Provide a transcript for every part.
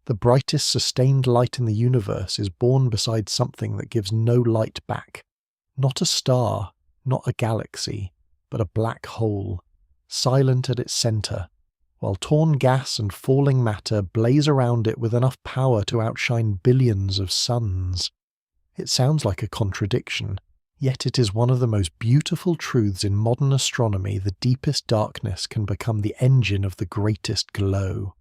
The brightest sustained light in the universe is born beside something that gives no light back. Not a star, not a galaxy, but a black hole, silent at its centre, while torn gas and falling matter blaze around it with enough power to outshine billions of suns. It sounds like a contradiction, yet it is one of the most beautiful truths in modern astronomy. The deepest darkness can become the engine of the greatest glow.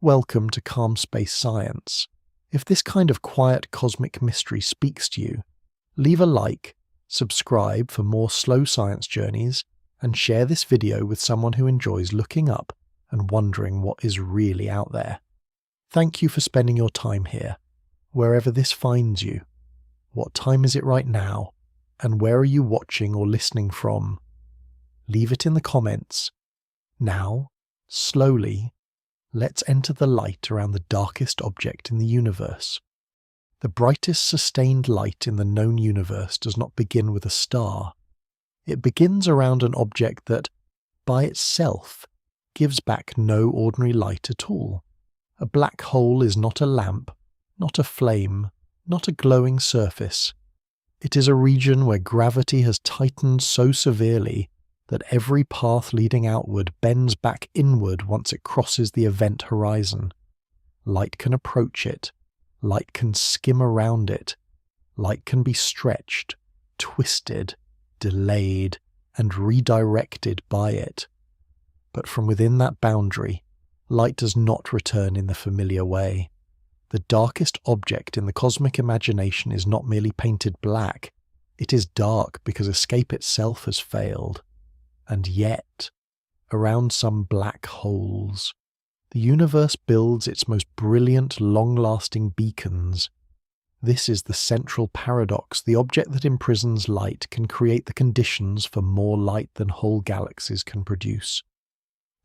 Welcome to Calm Space Science. If this kind of quiet cosmic mystery speaks to you, leave a like, subscribe for more slow science journeys, and share this video with someone who enjoys looking up and wondering what is really out there. Thank you for spending your time here, wherever this finds you. What time is it right now, and where are you watching or listening from? Leave it in the comments. Now, slowly, let's enter the light around the darkest object in the universe. The brightest sustained light in the known universe does not begin with a star. It begins around an object that, by itself, gives back no ordinary light at all. A black hole is not a lamp, not a flame, not a glowing surface. It is a region where gravity has tightened so severely that every path leading outward bends back inward once it crosses the event horizon. Light can approach it, light can skim around it, light can be stretched, twisted, delayed, and redirected by it. But from within that boundary, light does not return in the familiar way. The darkest object in the cosmic imagination is not merely painted black, it is dark because escape itself has failed. And yet, around some black holes, the universe builds its most brilliant, long-lasting beacons. This is the central paradox. The object that imprisons light can create the conditions for more light than whole galaxies can produce.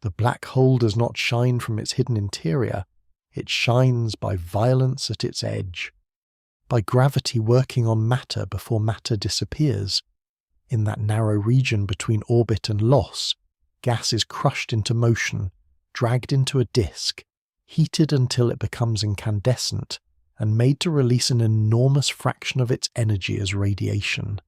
The black hole does not shine from its hidden interior, it shines by violence at its edge, by gravity working on matter before matter disappears. In that narrow region between orbit and loss, gas is crushed into motion, dragged into a disk, heated until it becomes incandescent, and made to release an enormous fraction of its energy as radiation.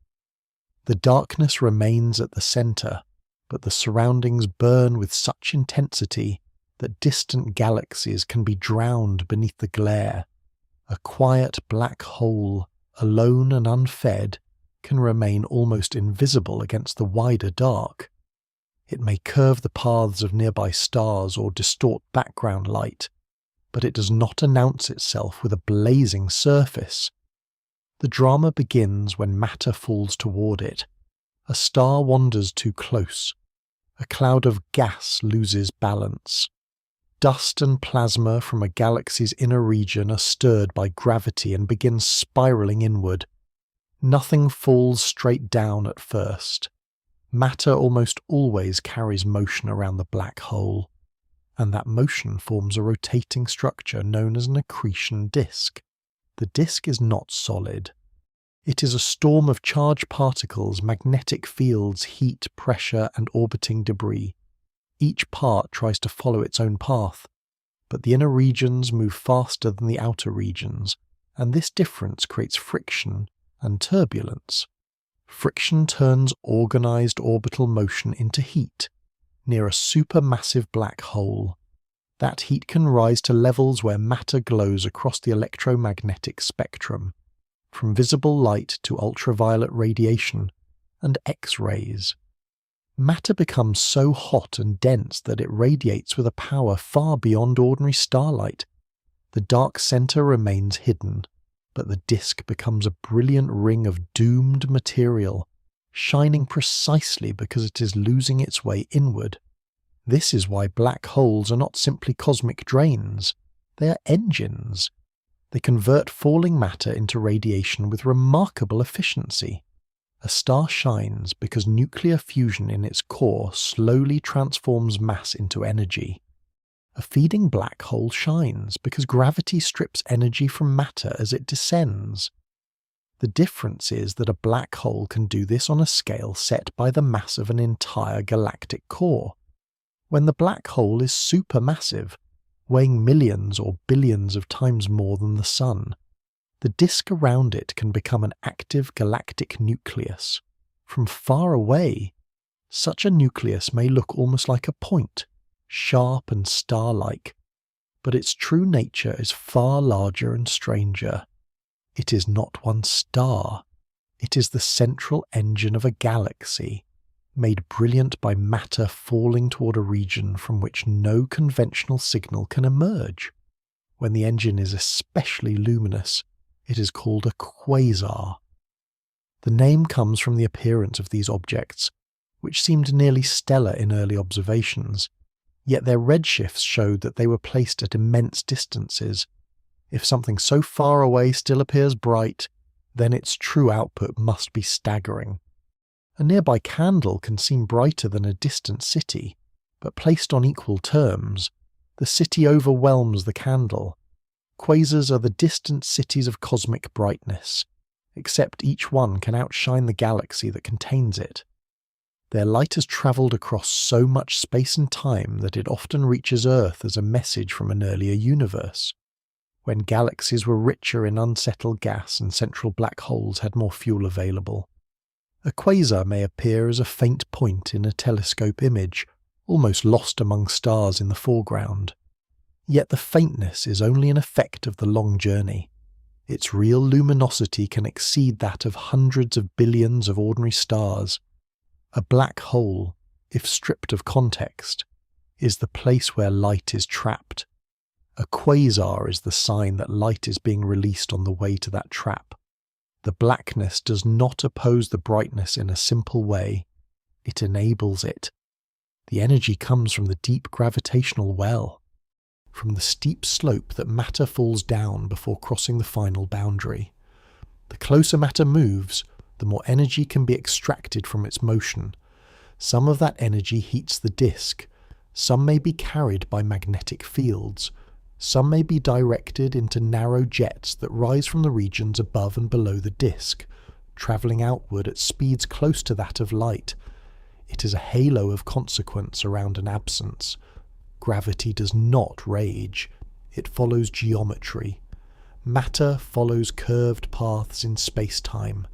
The darkness remains at the centre, but the surroundings burn with such intensity that distant galaxies can be drowned beneath the glare. A quiet black hole, alone and unfed, can remain almost invisible against the wider dark. It may curve the paths of nearby stars or distort background light, but it does not announce itself with a blazing surface. The drama begins when matter falls toward it. A star wanders too close. A cloud of gas loses balance. Dust and plasma from a galaxy's inner region are stirred by gravity and begin spiraling inward. Nothing falls straight down at first. Matter almost always carries motion around the black hole, and that motion forms a rotating structure known as an accretion disk. The disk is not solid. It is a storm of charged particles, magnetic fields, heat, pressure, and orbiting debris. Each part tries to follow its own path, but the inner regions move faster than the outer regions, and this difference creates friction and turbulence. Friction turns organized orbital motion into heat near a supermassive black hole. That heat can rise to levels where matter glows across the electromagnetic spectrum, from visible light to ultraviolet radiation and X-rays. Matter becomes so hot and dense that it radiates with a power far beyond ordinary starlight. The dark center remains hidden, but the disk becomes a brilliant ring of doomed material, shining precisely because it is losing its way inward. This is why black holes are not simply cosmic drains, they are engines. They convert falling matter into radiation with remarkable efficiency. A star shines because nuclear fusion in its core slowly transforms mass into energy. A feeding black hole shines because gravity strips energy from matter as it descends. The difference is that a black hole can do this on a scale set by the mass of an entire galactic core. When the black hole is supermassive, weighing millions or billions of times more than the Sun. The disk around it can become an active galactic nucleus. From far away, such a nucleus may look almost like a point, sharp and star-like, but its true nature is far larger and stranger. It is not one star. It is the central engine of a galaxy, made brilliant by matter falling toward a region from which no conventional signal can emerge. When the engine is especially luminous, it is called a quasar. The name comes from the appearance of these objects, which seemed nearly stellar in early observations, yet their redshifts showed that they were placed at immense distances. If something so far away still appears bright, then its true output must be staggering. A nearby candle can seem brighter than a distant city, but placed on equal terms, the city overwhelms the candle. Quasars are the distant cities of cosmic brightness, except each one can outshine the galaxy that contains it. Their light has travelled across so much space and time that it often reaches Earth as a message from an earlier universe, when galaxies were richer in unsettled gas and central black holes had more fuel available. A quasar may appear as a faint point in a telescope image, almost lost among stars in the foreground. Yet the faintness is only an effect of the long journey. Its real luminosity can exceed that of hundreds of billions of ordinary stars. A black hole, if stripped of context, is the place where light is trapped. A quasar is the sign that light is being released on the way to that trap. The blackness does not oppose the brightness in a simple way. It enables it. The energy comes from the deep gravitational well, from the steep slope that matter falls down before crossing the final boundary. The closer matter moves, the more energy can be extracted from its motion. Some of that energy heats the disk. Some may be carried by magnetic fields. Some may be directed into narrow jets that rise from the regions above and below the disk, travelling outward at speeds close to that of light. It is a halo of consequence around an absence. Gravity does not rage. It follows geometry. Matter follows curved paths in space-time,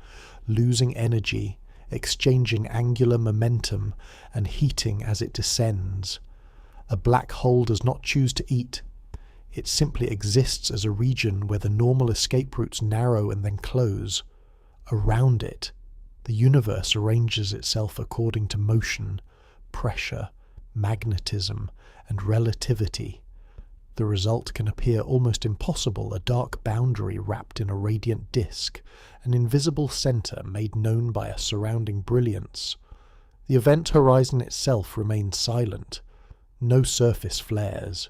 losing energy, exchanging angular momentum, and heating as it descends. A black hole does not choose to eat. It simply exists as a region where the normal escape routes narrow and then close. Around it, the universe arranges itself according to motion, pressure, magnetism, and relativity. The result can appear almost impossible: a dark boundary wrapped in a radiant disk, an invisible centre made known by a surrounding brilliance. The event horizon itself remains silent. No surface flares.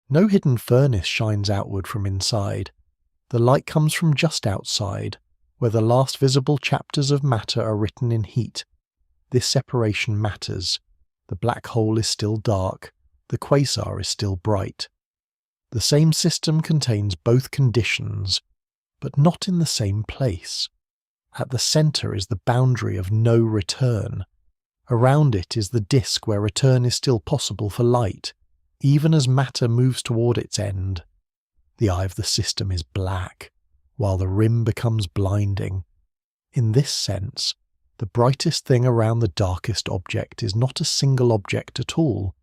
No hidden furnace shines outward from inside. The light comes from just outside, where the last visible chapters of matter are written in heat. This separation matters. The black hole is still dark. The quasar is still bright. The same system contains both conditions, but not in the same place. At the centre is the boundary of no return. Around it is the disk where return is still possible for light, even as matter moves toward its end. The eye of the system is black, while the rim becomes blinding. In this sense, the brightest thing around the darkest object is not a single object at all,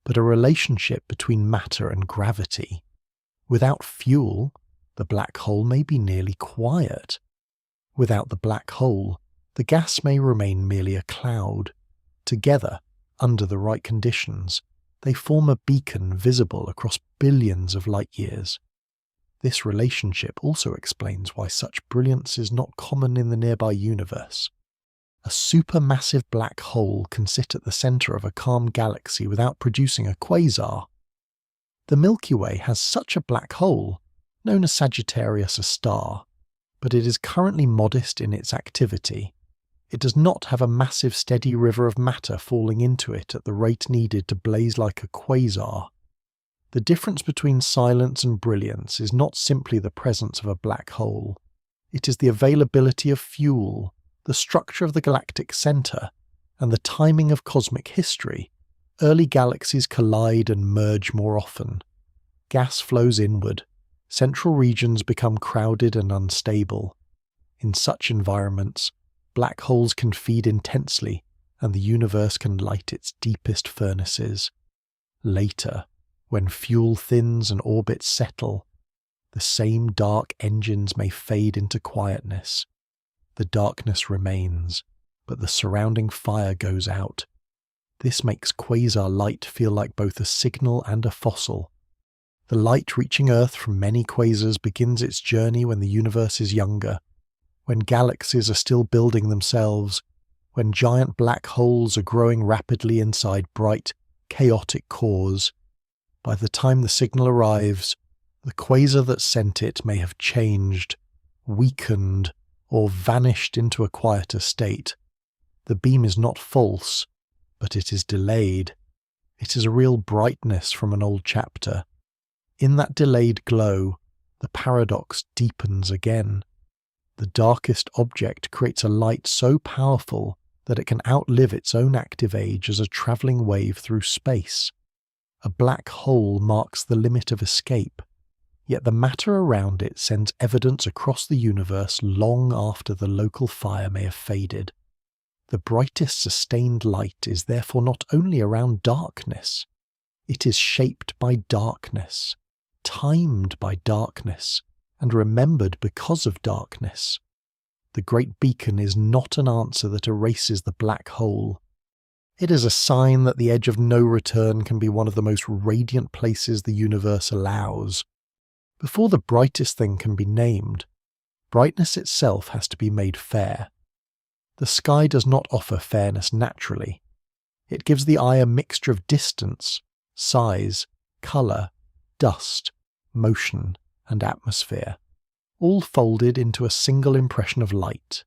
but a relationship between matter and gravity. Without fuel, the black hole may be nearly quiet. Without the black hole, the gas may remain merely a cloud. Together, under the right conditions, they form a beacon visible across billions of light years. This relationship also explains why such brilliance is not common in the nearby universe. A supermassive black hole can sit at the centre of a calm galaxy without producing a quasar. The Milky Way has such a black hole, known as Sagittarius A star, but it is currently modest in its activity. It does not have a massive steady river of matter falling into it at the rate needed to blaze like a quasar. The difference between silence and brilliance is not simply the presence of a black hole. It is the availability of fuel, the structure of the galactic centre, and the timing of cosmic history. Early galaxies collide and merge more often. Gas flows inward. Central regions become crowded and unstable. In such environments, black holes can feed intensely, and the universe can light its deepest furnaces. Later, when fuel thins and orbits settle, the same dark engines may fade into quietness. The darkness remains, but the surrounding fire goes out. This makes quasar light feel like both a signal and a fossil. The light reaching Earth from many quasars begins its journey when the universe is younger, when galaxies are still building themselves, when giant black holes are growing rapidly inside bright, chaotic cores. By the time the signal arrives, the quasar that sent it may have changed, weakened, or vanished into a quieter state. The beam is not false, but it is delayed. It is a real brightness from an old chapter. In that delayed glow, the paradox deepens again. The darkest object creates a light so powerful that it can outlive its own active age as a travelling wave through space. A black hole marks the limit of escape, yet the matter around it sends evidence across the universe long after the local fire may have faded. The brightest sustained light is therefore not only around darkness, it is shaped by darkness, timed by darkness, and remembered because of darkness. The great beacon is not an answer that erases the black hole. It is a sign that the edge of no return can be one of the most radiant places the universe allows. Before the brightest thing can be named, brightness itself has to be made fair. The sky does not offer fairness naturally. It gives the eye a mixture of distance, size, colour, dust, motion, and atmosphere, all folded into a single impression of light.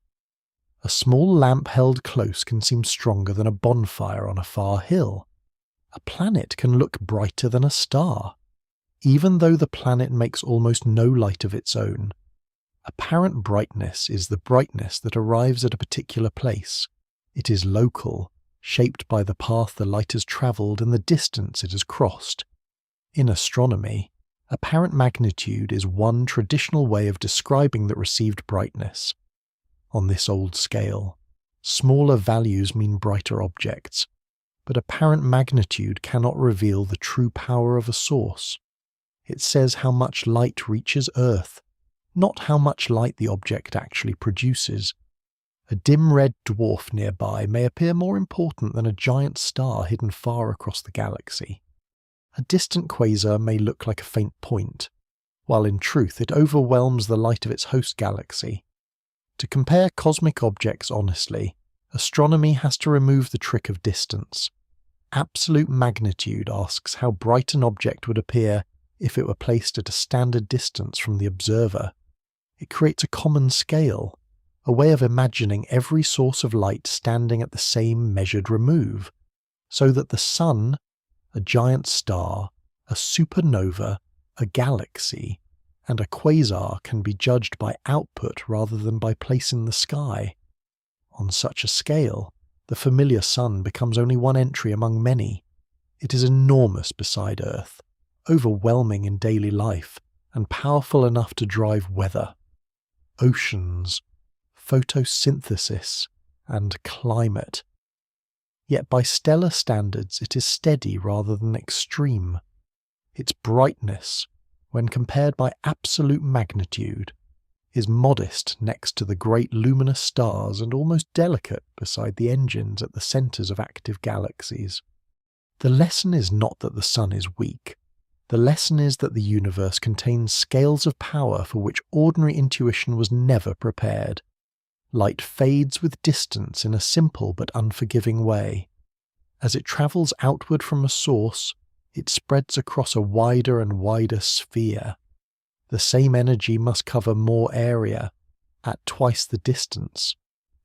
A small lamp held close can seem stronger than a bonfire on a far hill. A planet can look brighter than a star, even though the planet makes almost no light of its own. Apparent brightness is the brightness that arrives at a particular place. It is local, shaped by the path the light has travelled and the distance it has crossed. In astronomy, apparent magnitude is one traditional way of describing the received brightness. On this old scale, smaller values mean brighter objects, but apparent magnitude cannot reveal the true power of a source. It says how much light reaches Earth, not how much light the object actually produces. A dim red dwarf nearby may appear more important than a giant star hidden far across the galaxy. A distant quasar may look like a faint point, while in truth it overwhelms the light of its host galaxy. To compare cosmic objects honestly, astronomy has to remove the trick of distance. Absolute magnitude asks how bright an object would appear if it were placed at a standard distance from the observer. It creates a common scale, a way of imagining every source of light standing at the same measured remove, so that the sun, a giant star, a supernova, a galaxy, and a quasar can be judged by output rather than by place in the sky. On such a scale, the familiar sun becomes only one entry among many. It is enormous beside Earth, overwhelming in daily life, and powerful enough to drive weather, oceans, photosynthesis, and climate. Yet by stellar standards it is steady rather than extreme. Its brightness, when compared by absolute magnitude, is modest next to the great luminous stars and almost delicate beside the engines at the centres of active galaxies. The lesson is not that the sun is weak. The lesson is that the universe contains scales of power for which ordinary intuition was never prepared. Light fades with distance in a simple but unforgiving way. As it travels outward from a source, it spreads across a wider and wider sphere. The same energy must cover more area, at twice the distance.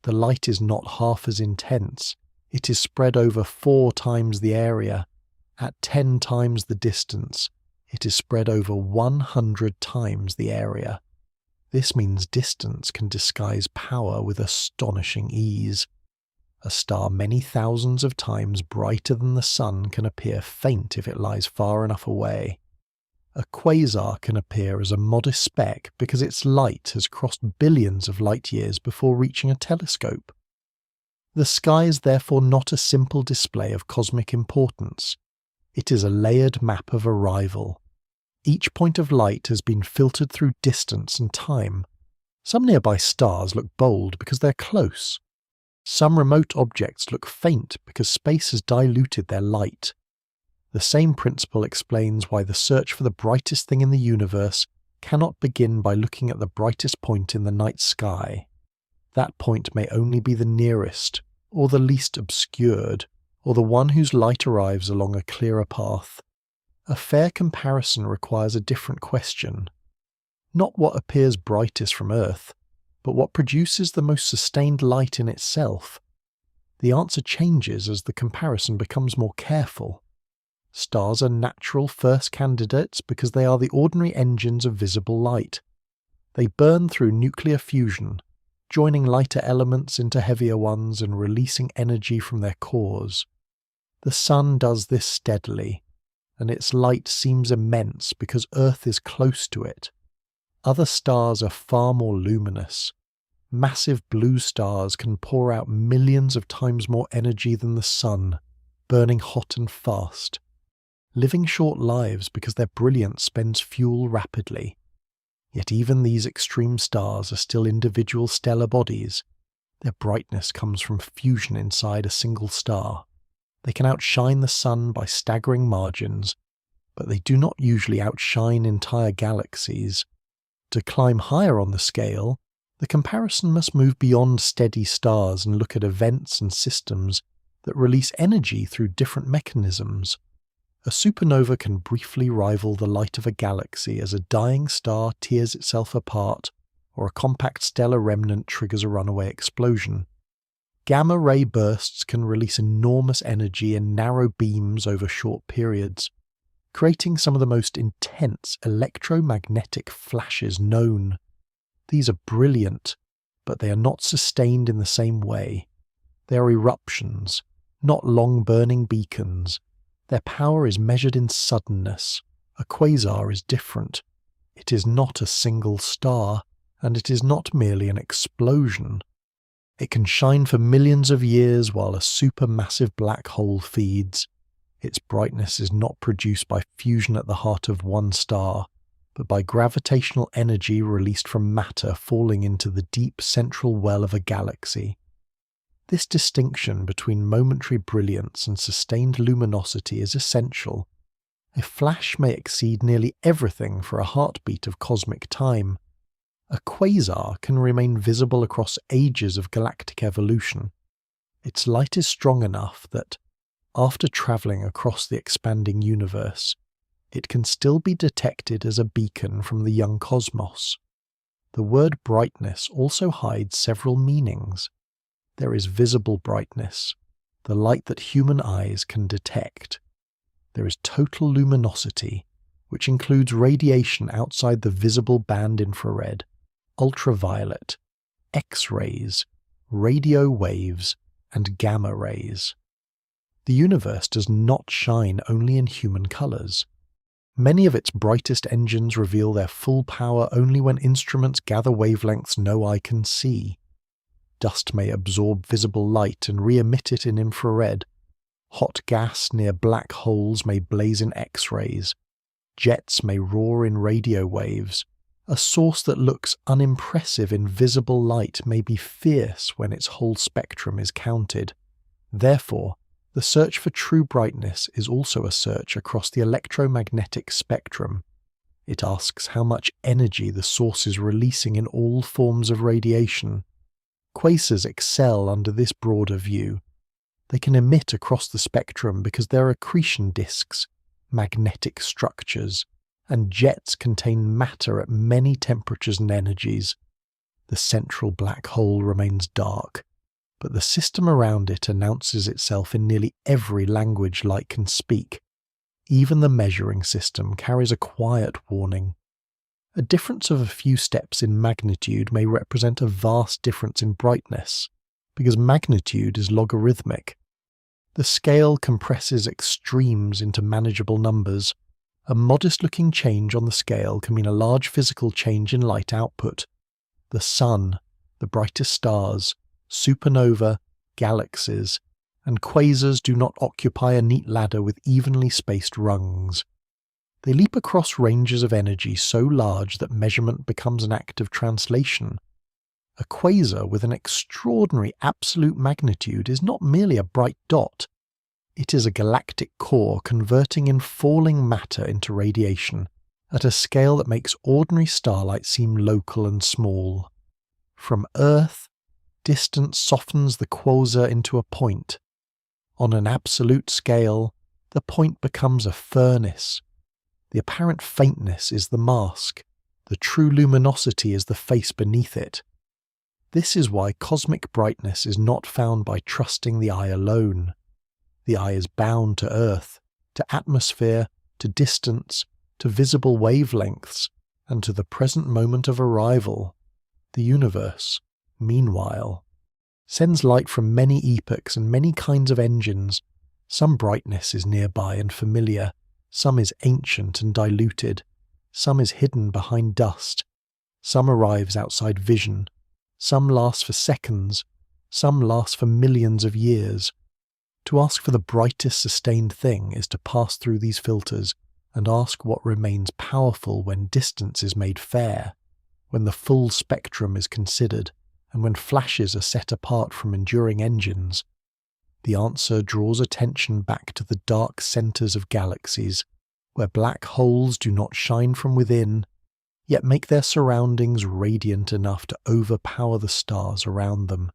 The light is not half as intense. It is spread over 4 times the area. At 10 times the distance, it is spread over 100 times the area. This means distance can disguise power with astonishing ease. A star many thousands of times brighter than the sun can appear faint if it lies far enough away. A quasar can appear as a modest speck because its light has crossed billions of light years before reaching a telescope. The sky is therefore not a simple display of cosmic importance. It is a layered map of arrival. Each point of light has been filtered through distance and time. Some nearby stars look bold because they're close. Some remote objects look faint because space has diluted their light. The same principle explains why the search for the brightest thing in the universe cannot begin by looking at the brightest point in the night sky. That point may only be the nearest, or the least obscured, or the one whose light arrives along a clearer path. A fair comparison requires a different question. Not what appears brightest from Earth, but what produces the most sustained light in itself. The answer changes as the comparison becomes more careful. Stars are natural first candidates because they are the ordinary engines of visible light. They burn through nuclear fusion, joining lighter elements into heavier ones and releasing energy from their cores. The Sun does this steadily, and its light seems immense because Earth is close to it. Other stars are far more luminous. Massive blue stars can pour out millions of times more energy than the Sun, burning hot and fast, living short lives because their brilliance spends fuel rapidly. Yet even these extreme stars are still individual stellar bodies. Their brightness comes from fusion inside a single star. They can outshine the Sun by staggering margins, but they do not usually outshine entire galaxies. To climb higher on the scale, the comparison must move beyond steady stars and look at events and systems that release energy through different mechanisms. A supernova can briefly rival the light of a galaxy as a dying star tears itself apart, or a compact stellar remnant triggers a runaway explosion. Gamma-ray bursts can release enormous energy in narrow beams over short periods, creating some of the most intense electromagnetic flashes known. These are brilliant, but they are not sustained in the same way. They are eruptions, not long-burning beacons. Their power is measured in suddenness. A quasar is different. It is not a single star, and it is not merely an explosion. It can shine for millions of years while a supermassive black hole feeds. Its brightness is not produced by fusion at the heart of one star, but by gravitational energy released from matter falling into the deep central well of a galaxy. This distinction between momentary brilliance and sustained luminosity is essential. A flash may exceed nearly everything for a heartbeat of cosmic time. A quasar can remain visible across ages of galactic evolution. Its light is strong enough that, after travelling across the expanding universe, it can still be detected as a beacon from the young cosmos. The word brightness also hides several meanings. There is visible brightness, the light that human eyes can detect. There is total luminosity, which includes radiation outside the visible band infrared, ultraviolet, X-rays, radio waves, and gamma rays. The universe does not shine only in human colours. Many of its brightest engines reveal their full power only when instruments gather wavelengths no eye can see. Dust may absorb visible light and re-emit it in infrared. Hot gas near black holes may blaze in X-rays. Jets may roar in radio waves. A source that looks unimpressive in visible light may be fierce when its whole spectrum is counted. Therefore, the search for true brightness is also a search across the electromagnetic spectrum. It asks how much energy the source is releasing in all forms of radiation. Quasars excel under this broader view. They can emit across the spectrum because they're accretion disks, magnetic structures, and jets contain matter at many temperatures and energies. The central black hole remains dark, but the system around it announces itself in nearly every language light can speak. Even the measuring system carries a quiet warning. A difference of a few steps in magnitude may represent a vast difference in brightness, because magnitude is logarithmic. The scale compresses extremes into manageable numbers. A modest-looking change on the scale can mean a large physical change in light output. The Sun, the brightest stars, supernova, galaxies, and quasars do not occupy a neat ladder with evenly spaced rungs. They leap across ranges of energy so large that measurement becomes an act of translation. A quasar with an extraordinary absolute magnitude is not merely a bright dot. It is a galactic core converting in falling matter into radiation at a scale that makes ordinary starlight seem local and small. From Earth, distance softens the quasar into a point. On an absolute scale, the point becomes a furnace. The apparent faintness is the mask. The true luminosity is the face beneath it. This is why cosmic brightness is not found by trusting the eye alone. The eye is bound to Earth, to atmosphere, to distance, to visible wavelengths, and to the present moment of arrival. The universe, meanwhile, sends light from many epochs and many kinds of engines. Some brightness is nearby and familiar, some is ancient and diluted, some is hidden behind dust, some arrives outside vision, some lasts for seconds, some lasts for millions of years. To ask for the brightest sustained thing is to pass through these filters and ask what remains powerful when distance is made fair, when the full spectrum is considered, and when flashes are set apart from enduring engines. The answer draws attention back to the dark centers of galaxies, where black holes do not shine from within, yet make their surroundings radiant enough to overpower the stars around them.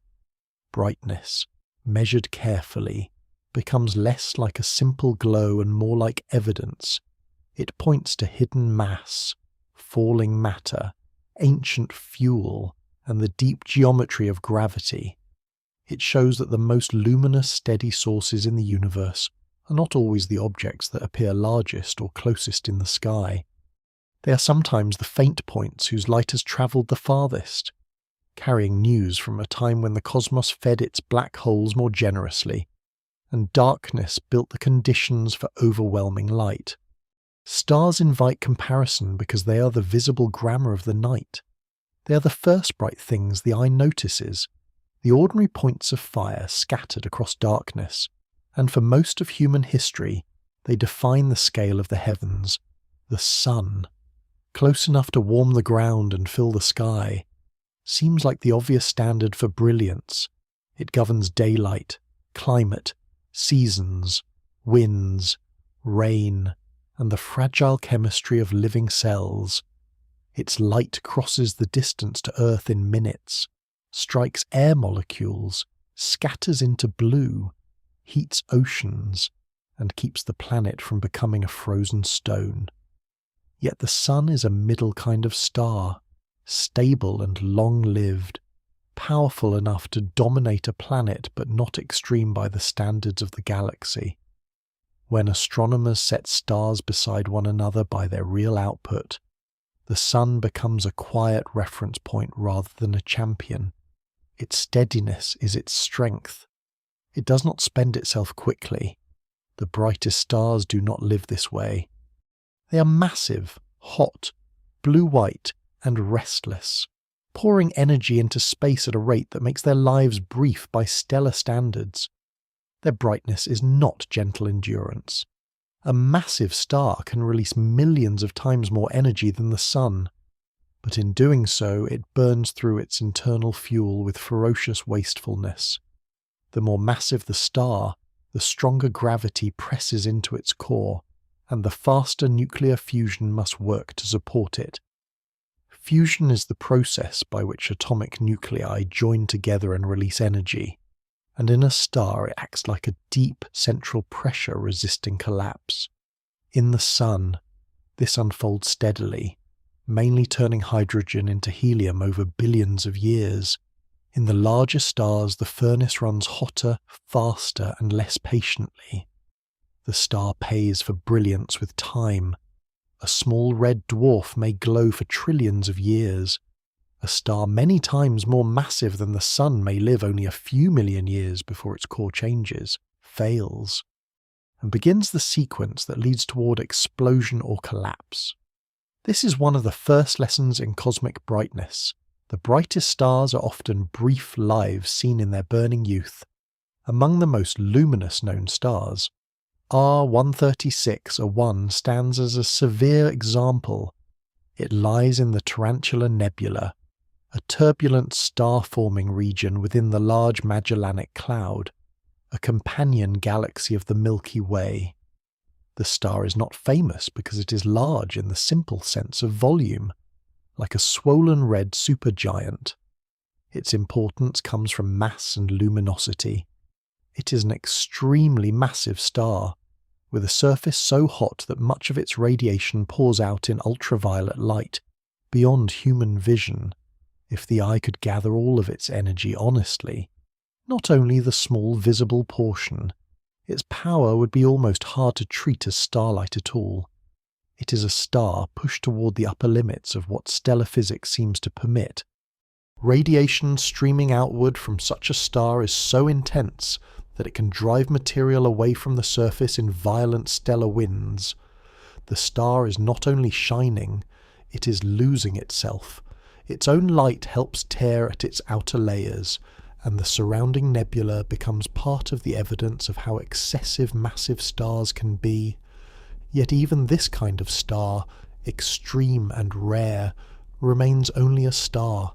Brightness, measured carefully, becomes less like a simple glow and more like evidence. It points to hidden mass, falling matter, ancient fuel, and the deep geometry of gravity. It shows that the most luminous, steady sources in the universe are not always the objects that appear largest or closest in the sky. They are sometimes the faint points whose light has travelled the farthest, carrying news from a time when the cosmos fed its black holes more generously, and darkness built the conditions for overwhelming light. Stars invite comparison because they are the visible grammar of the night. They are the first bright things the eye notices, the ordinary points of fire scattered across darkness, and for most of human history, they define the scale of the heavens. The sun, close enough to warm the ground and fill the sky, seems like the obvious standard for brilliance. It governs daylight, climate, seasons, winds, rain, and the fragile chemistry of living cells. Its light crosses the distance to Earth in minutes, strikes air molecules, scatters into blue, heats oceans, and keeps the planet from becoming a frozen stone. Yet the sun is a middle kind of star, stable and long-lived, powerful enough to dominate a planet but not extreme by the standards of the galaxy. When astronomers set stars beside one another by their real output, the sun becomes a quiet reference point rather than a champion. Its steadiness is its strength. It does not spend itself quickly. The brightest stars do not live this way. They are massive, hot, blue-white, and restless, pouring energy into space at a rate that makes their lives brief by stellar standards. Their brightness is not gentle endurance. A massive star can release millions of times more energy than the sun, but in doing so it burns through its internal fuel with ferocious wastefulness. The more massive the star, the stronger gravity presses into its core, and the faster nuclear fusion must work to support it. Fusion is the process by which atomic nuclei join together and release energy, and in a star it acts like a deep central pressure resisting collapse. In the sun, this unfolds steadily, mainly turning hydrogen into helium over billions of years. In the larger stars, the furnace runs hotter, faster, and less patiently. The star pays for brilliance with time. A small red dwarf may glow for trillions of years. A star many times more massive than the sun may live only a few million years before its core changes, fails. and begins the sequence that leads toward explosion or collapse. This is one of the first lessons in cosmic brightness. The brightest stars are often brief lives seen in their burning youth. Among the most luminous known stars, R136A1 stands as a severe example. It lies in the Tarantula Nebula, a turbulent star-forming region within the Large Magellanic Cloud, a companion galaxy of the Milky Way. The star is not famous because it is large in the simple sense of volume, like a swollen red supergiant. Its importance comes from mass and luminosity. It is an extremely massive star, with a surface so hot that much of its radiation pours out in ultraviolet light, beyond human vision, if the eye could gather all of its energy honestly. Not only the small visible portion, its power would be almost hard to treat as starlight at all. It is a star pushed toward the upper limits of what stellar physics seems to permit. Radiation streaming outward from such a star is so intense that it can drive material away from the surface in violent stellar winds. The star is not only shining, it is losing itself. Its own light helps tear at its outer layers, and the surrounding nebula becomes part of the evidence of how excessive massive stars can be. Yet even this kind of star, extreme and rare, remains only a star.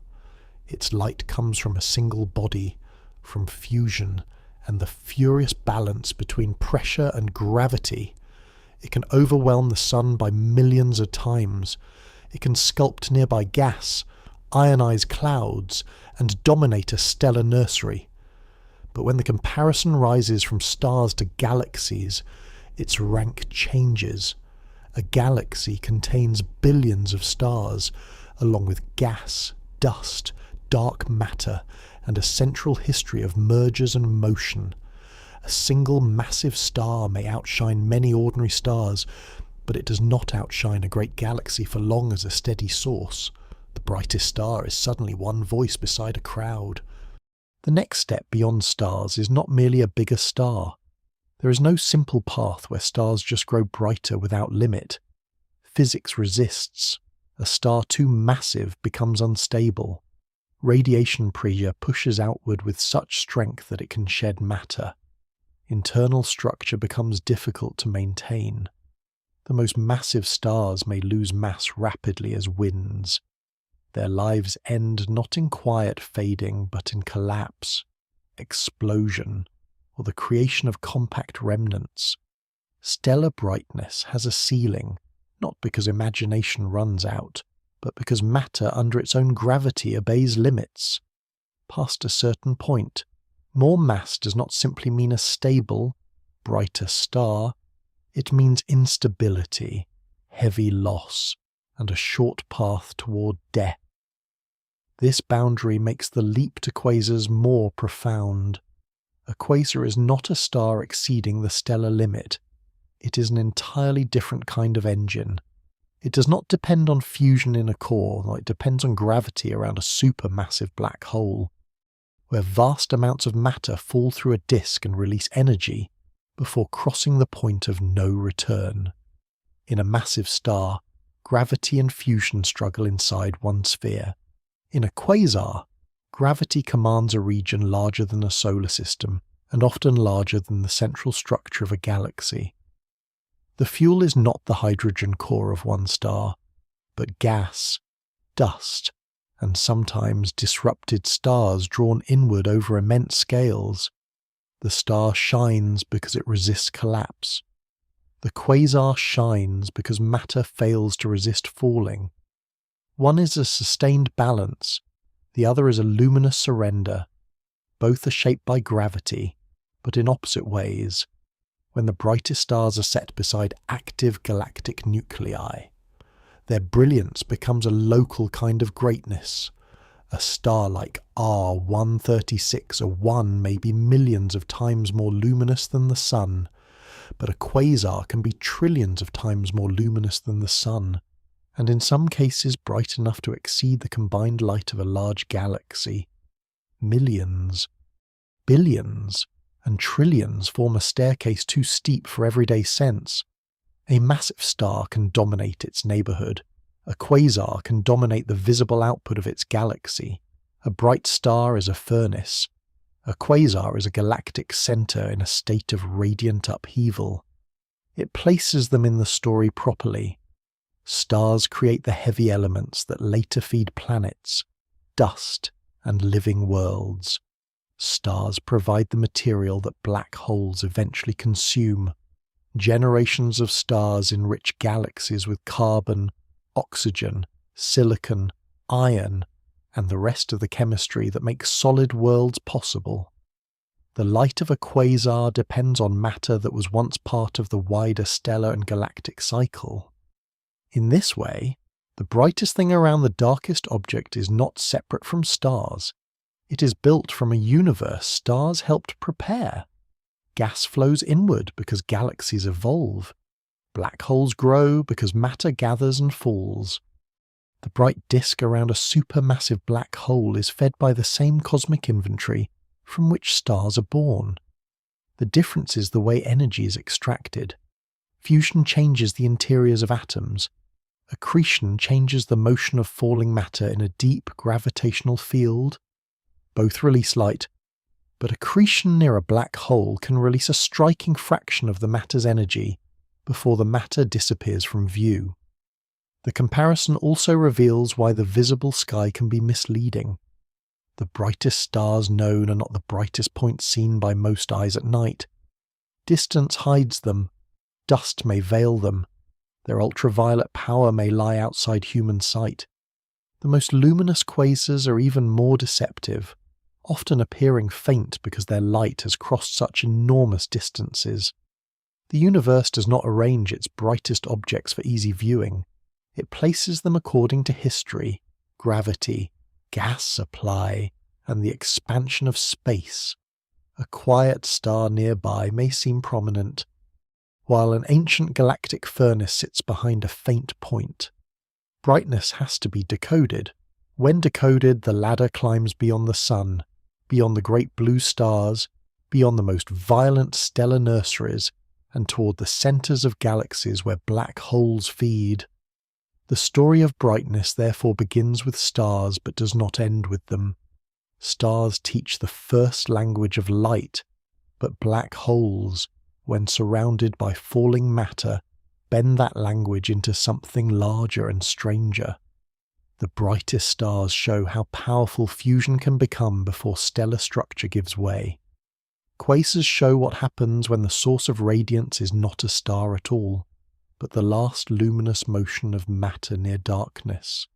Its light comes from a single body, from fusion, and the furious balance between pressure and gravity. It can overwhelm the sun by millions of times. It can sculpt nearby gas, ionize clouds, and dominate a stellar nursery. But when the comparison rises from stars to galaxies, its rank changes. A galaxy contains billions of stars, along with gas, dust, dark matter, and a central history of mergers and motion. A single massive star may outshine many ordinary stars, but it does not outshine a great galaxy for long as a steady source. The brightest star is suddenly one voice beside a crowd. The next step beyond stars is not merely a bigger star. There is no simple path where stars just grow brighter without limit. Physics resists. A star too massive becomes unstable. Radiation pressure pushes outward with such strength that it can shed matter. Internal structure becomes difficult to maintain. The most massive stars may lose mass rapidly as winds. Their lives end not in quiet fading, but in collapse, explosion, or the creation of compact remnants. Stellar brightness has a ceiling, not because imagination runs out, but because matter under its own gravity obeys limits. Past a certain point, more mass does not simply mean a stable, brighter star. It means instability, heavy loss, and a short path toward death. This boundary makes the leap to quasars more profound. A quasar is not a star exceeding the stellar limit. It is an entirely different kind of engine. It does not depend on fusion in a core, like it depends on gravity around a supermassive black hole, where vast amounts of matter fall through a disk and release energy before crossing the point of no return. In a massive star, gravity and fusion struggle inside one sphere. In a quasar, gravity commands a region larger than a solar system, and often larger than the central structure of a galaxy. The fuel is not the hydrogen core of one star, but gas, dust, and sometimes disrupted stars drawn inward over immense scales. The star shines because it resists collapse. The quasar shines because matter fails to resist falling. One is a sustained balance, the other is a luminous surrender. Both are shaped by gravity, but in opposite ways. When the brightest stars are set beside active galactic nuclei, their brilliance becomes a local kind of greatness. A star like R136A1 may be millions of times more luminous than the Sun, but a quasar can be trillions of times more luminous than the Sun, and in some cases bright enough to exceed the combined light of a large galaxy. Millions, billions, and trillions form a staircase too steep for everyday sense. A massive star can dominate its neighborhood. A quasar can dominate the visible output of its galaxy. A bright star is a furnace. A quasar is a galactic center in a state of radiant upheaval. It places them in the story properly. Stars create the heavy elements that later feed planets, dust, and living worlds. Stars provide the material that black holes eventually consume. Generations of stars enrich galaxies with carbon, oxygen, silicon, iron, and the rest of the chemistry that makes solid worlds possible. The light of a quasar depends on matter that was once part of the wider stellar and galactic cycle. In this way, the brightest thing around the darkest object is not separate from stars. It is built from a universe stars helped prepare. Gas flows inward because galaxies evolve. Black holes grow because matter gathers and falls. The bright disk around a supermassive black hole is fed by the same cosmic inventory from which stars are born. The difference is the way energy is extracted. Fusion changes the interiors of atoms. Accretion changes the motion of falling matter in a deep gravitational field. Both release light, but accretion near a black hole can release a striking fraction of the matter's energy before the matter disappears from view. The comparison also reveals why the visible sky can be misleading. The brightest stars known are not the brightest points seen by most eyes at night. Distance hides them, dust may veil them, their ultraviolet power may lie outside human sight. The most luminous quasars are even more deceptive, often appearing faint because their light has crossed such enormous distances. The universe does not arrange its brightest objects for easy viewing. It places them according to history, gravity, gas supply, and the expansion of space. A quiet star nearby may seem prominent, while an ancient galactic furnace sits behind a faint point. Brightness has to be decoded. When decoded, the ladder climbs beyond the sun, beyond the great blue stars, beyond the most violent stellar nurseries, and toward the centers of galaxies where black holes feed. The story of brightness therefore begins with stars but does not end with them. Stars teach the first language of light, but black holes, when surrounded by falling matter, bend that language into something larger and stranger. The brightest stars show how powerful fusion can become before stellar structure gives way. Quasars show what happens when the source of radiance is not a star at all, but the last luminous motion of matter near darkness.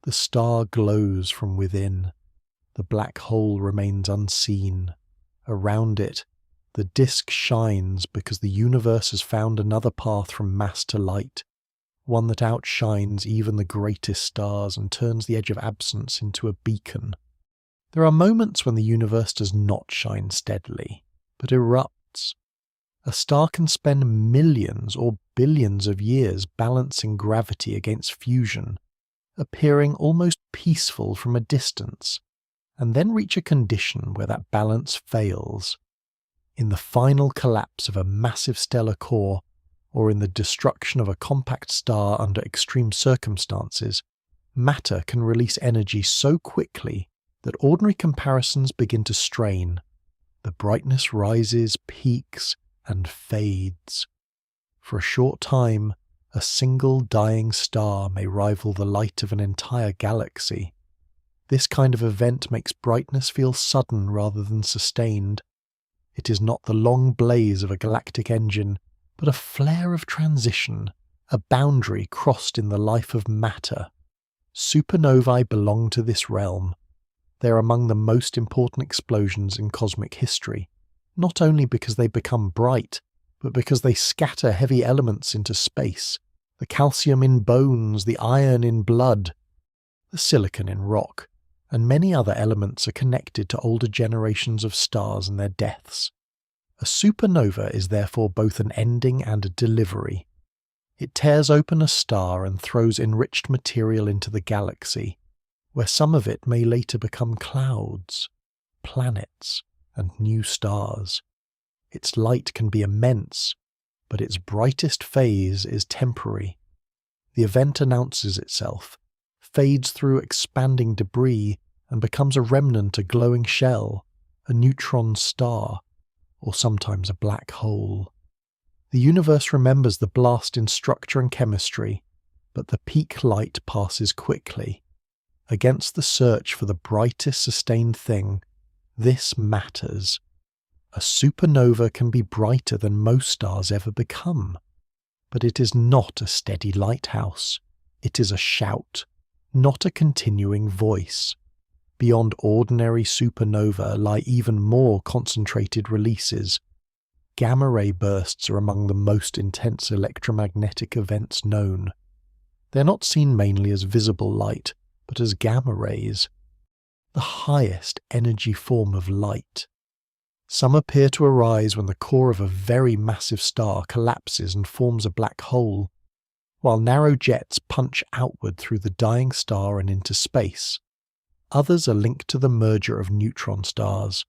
The star glows from within. The black hole remains unseen. Around it, the disk shines because the universe has found another path from mass to light, one that outshines even the greatest stars and turns the edge of absence into a beacon. There are moments when the universe does not shine steadily, but erupts. A star can spend millions or billions of years balancing gravity against fusion, appearing almost peaceful from a distance, and then reach a condition where that balance fails. In the final collapse of a massive stellar core, or in the destruction of a compact star under extreme circumstances, matter can release energy so quickly that ordinary comparisons begin to strain. The brightness rises, peaks, and fades. For a short time, a single dying star may rival the light of an entire galaxy. This kind of event makes brightness feel sudden rather than sustained. It is not the long blaze of a galactic engine, but a flare of transition, a boundary crossed in the life of matter. Supernovae belong to this realm. They are among the most important explosions in cosmic history, not only because they become bright, but because they scatter heavy elements into space, the calcium in bones, the iron in blood, the silicon in rock, and many other elements are connected to older generations of stars and their deaths. A supernova is therefore both an ending and a delivery. It tears open a star and throws enriched material into the galaxy, where some of it may later become clouds, planets, and new stars. Its light can be immense, but its brightest phase is temporary. The event announces itself, fades through expanding debris, and becomes a remnant, a glowing shell, a neutron star, or sometimes a black hole. The universe remembers the blast in structure and chemistry, but the peak light passes quickly. Against the search for the brightest sustained thing, this matters. A supernova can be brighter than most stars ever become, but it is not a steady lighthouse. It is a shout, not a continuing voice. Beyond ordinary supernova lie even more concentrated releases. Gamma-ray bursts are among the most intense electromagnetic events known. They're not seen mainly as visible light, but as gamma rays, the highest energy form of light. Some appear to arise when the core of a very massive star collapses and forms a black hole, while narrow jets punch outward through the dying star and into space. Others are linked to the merger of neutron stars,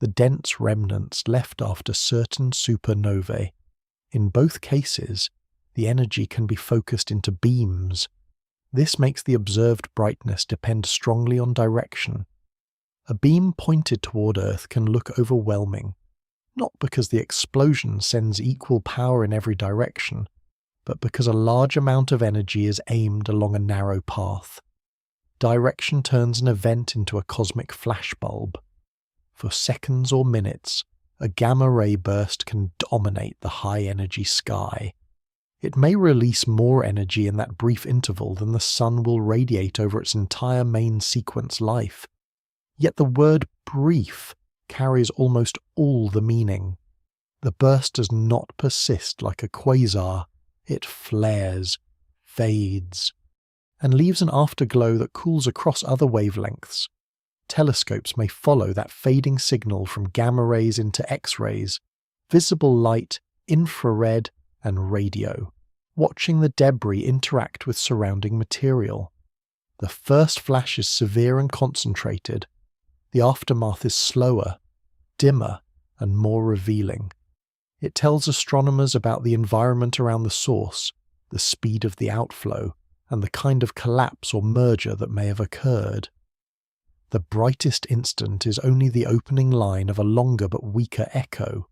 the dense remnants left after certain supernovae. In both cases, the energy can be focused into beams. This makes the observed brightness depend strongly on direction. A beam pointed toward Earth can look overwhelming, not because the explosion sends equal power in every direction, but because a large amount of energy is aimed along a narrow path. Direction turns an event into a cosmic flashbulb. For seconds or minutes, a gamma-ray burst can dominate the high-energy sky. It may release more energy in that brief interval than the sun will radiate over its entire main sequence life. Yet the word brief carries almost all the meaning. The burst does not persist like a quasar. It flares, fades, and leaves an afterglow that cools across other wavelengths. Telescopes may follow that fading signal from gamma rays into X-rays, visible light, infrared, and radio, watching the debris interact with surrounding material. The first flash is severe and concentrated. The aftermath is slower, dimmer, and more revealing. It tells astronomers about the environment around the source, the speed of the outflow, and the kind of collapse or merger that may have occurred. The brightest instant is only the opening line of a longer but weaker echo.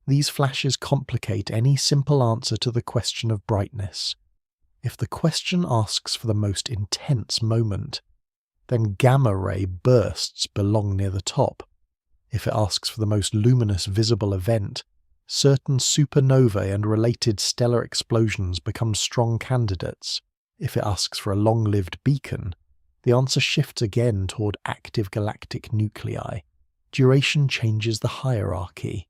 These flashes complicate any simple answer to the question of brightness. If the question asks for the most intense moment, then gamma-ray bursts belong near the top. If it asks for the most luminous visible event, certain supernovae and related stellar explosions become strong candidates. If it asks for a long-lived beacon, the answer shifts again toward active galactic nuclei. Duration changes the hierarchy.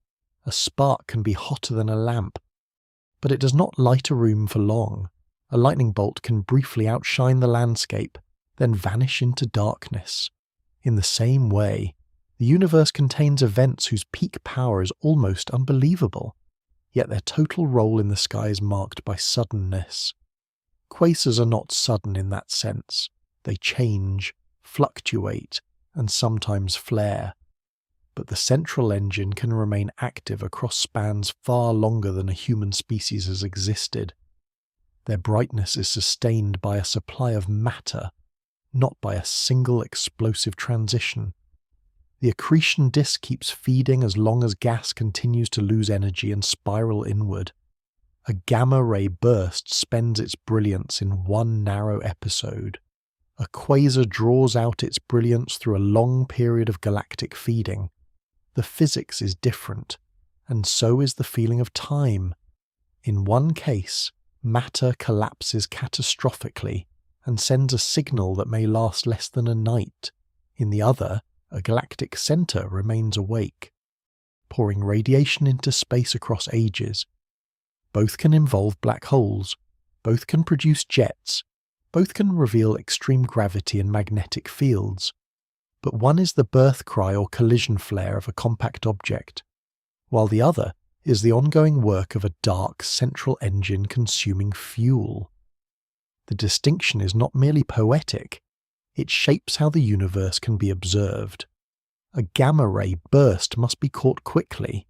A spark can be hotter than a lamp, but it does not light a room for long. A lightning bolt can briefly outshine the landscape, then vanish into darkness. In the same way, the universe contains events whose peak power is almost unbelievable, yet their total role in the sky is marked by suddenness. Quasars are not sudden in that sense. They change, fluctuate, and sometimes flare. But the central engine can remain active across spans far longer than a human species has existed. Their brightness is sustained by a supply of matter, not by a single explosive transition. The accretion disk keeps feeding as long as gas continues to lose energy and spiral inward. A gamma-ray burst spends its brilliance in one narrow episode. A quasar draws out its brilliance through a long period of galactic feeding. The physics is different, and so is the feeling of time. In one case, matter collapses catastrophically and sends a signal that may last less than a night. In the other, a galactic center remains awake, pouring radiation into space across ages. Both can involve black holes, both can produce jets, both can reveal extreme gravity and magnetic fields. But one is the birth cry or collision flare of a compact object, while the other is the ongoing work of a dark central engine consuming fuel. The distinction is not merely poetic, it shapes how the universe can be observed. A gamma-ray burst must be caught quickly.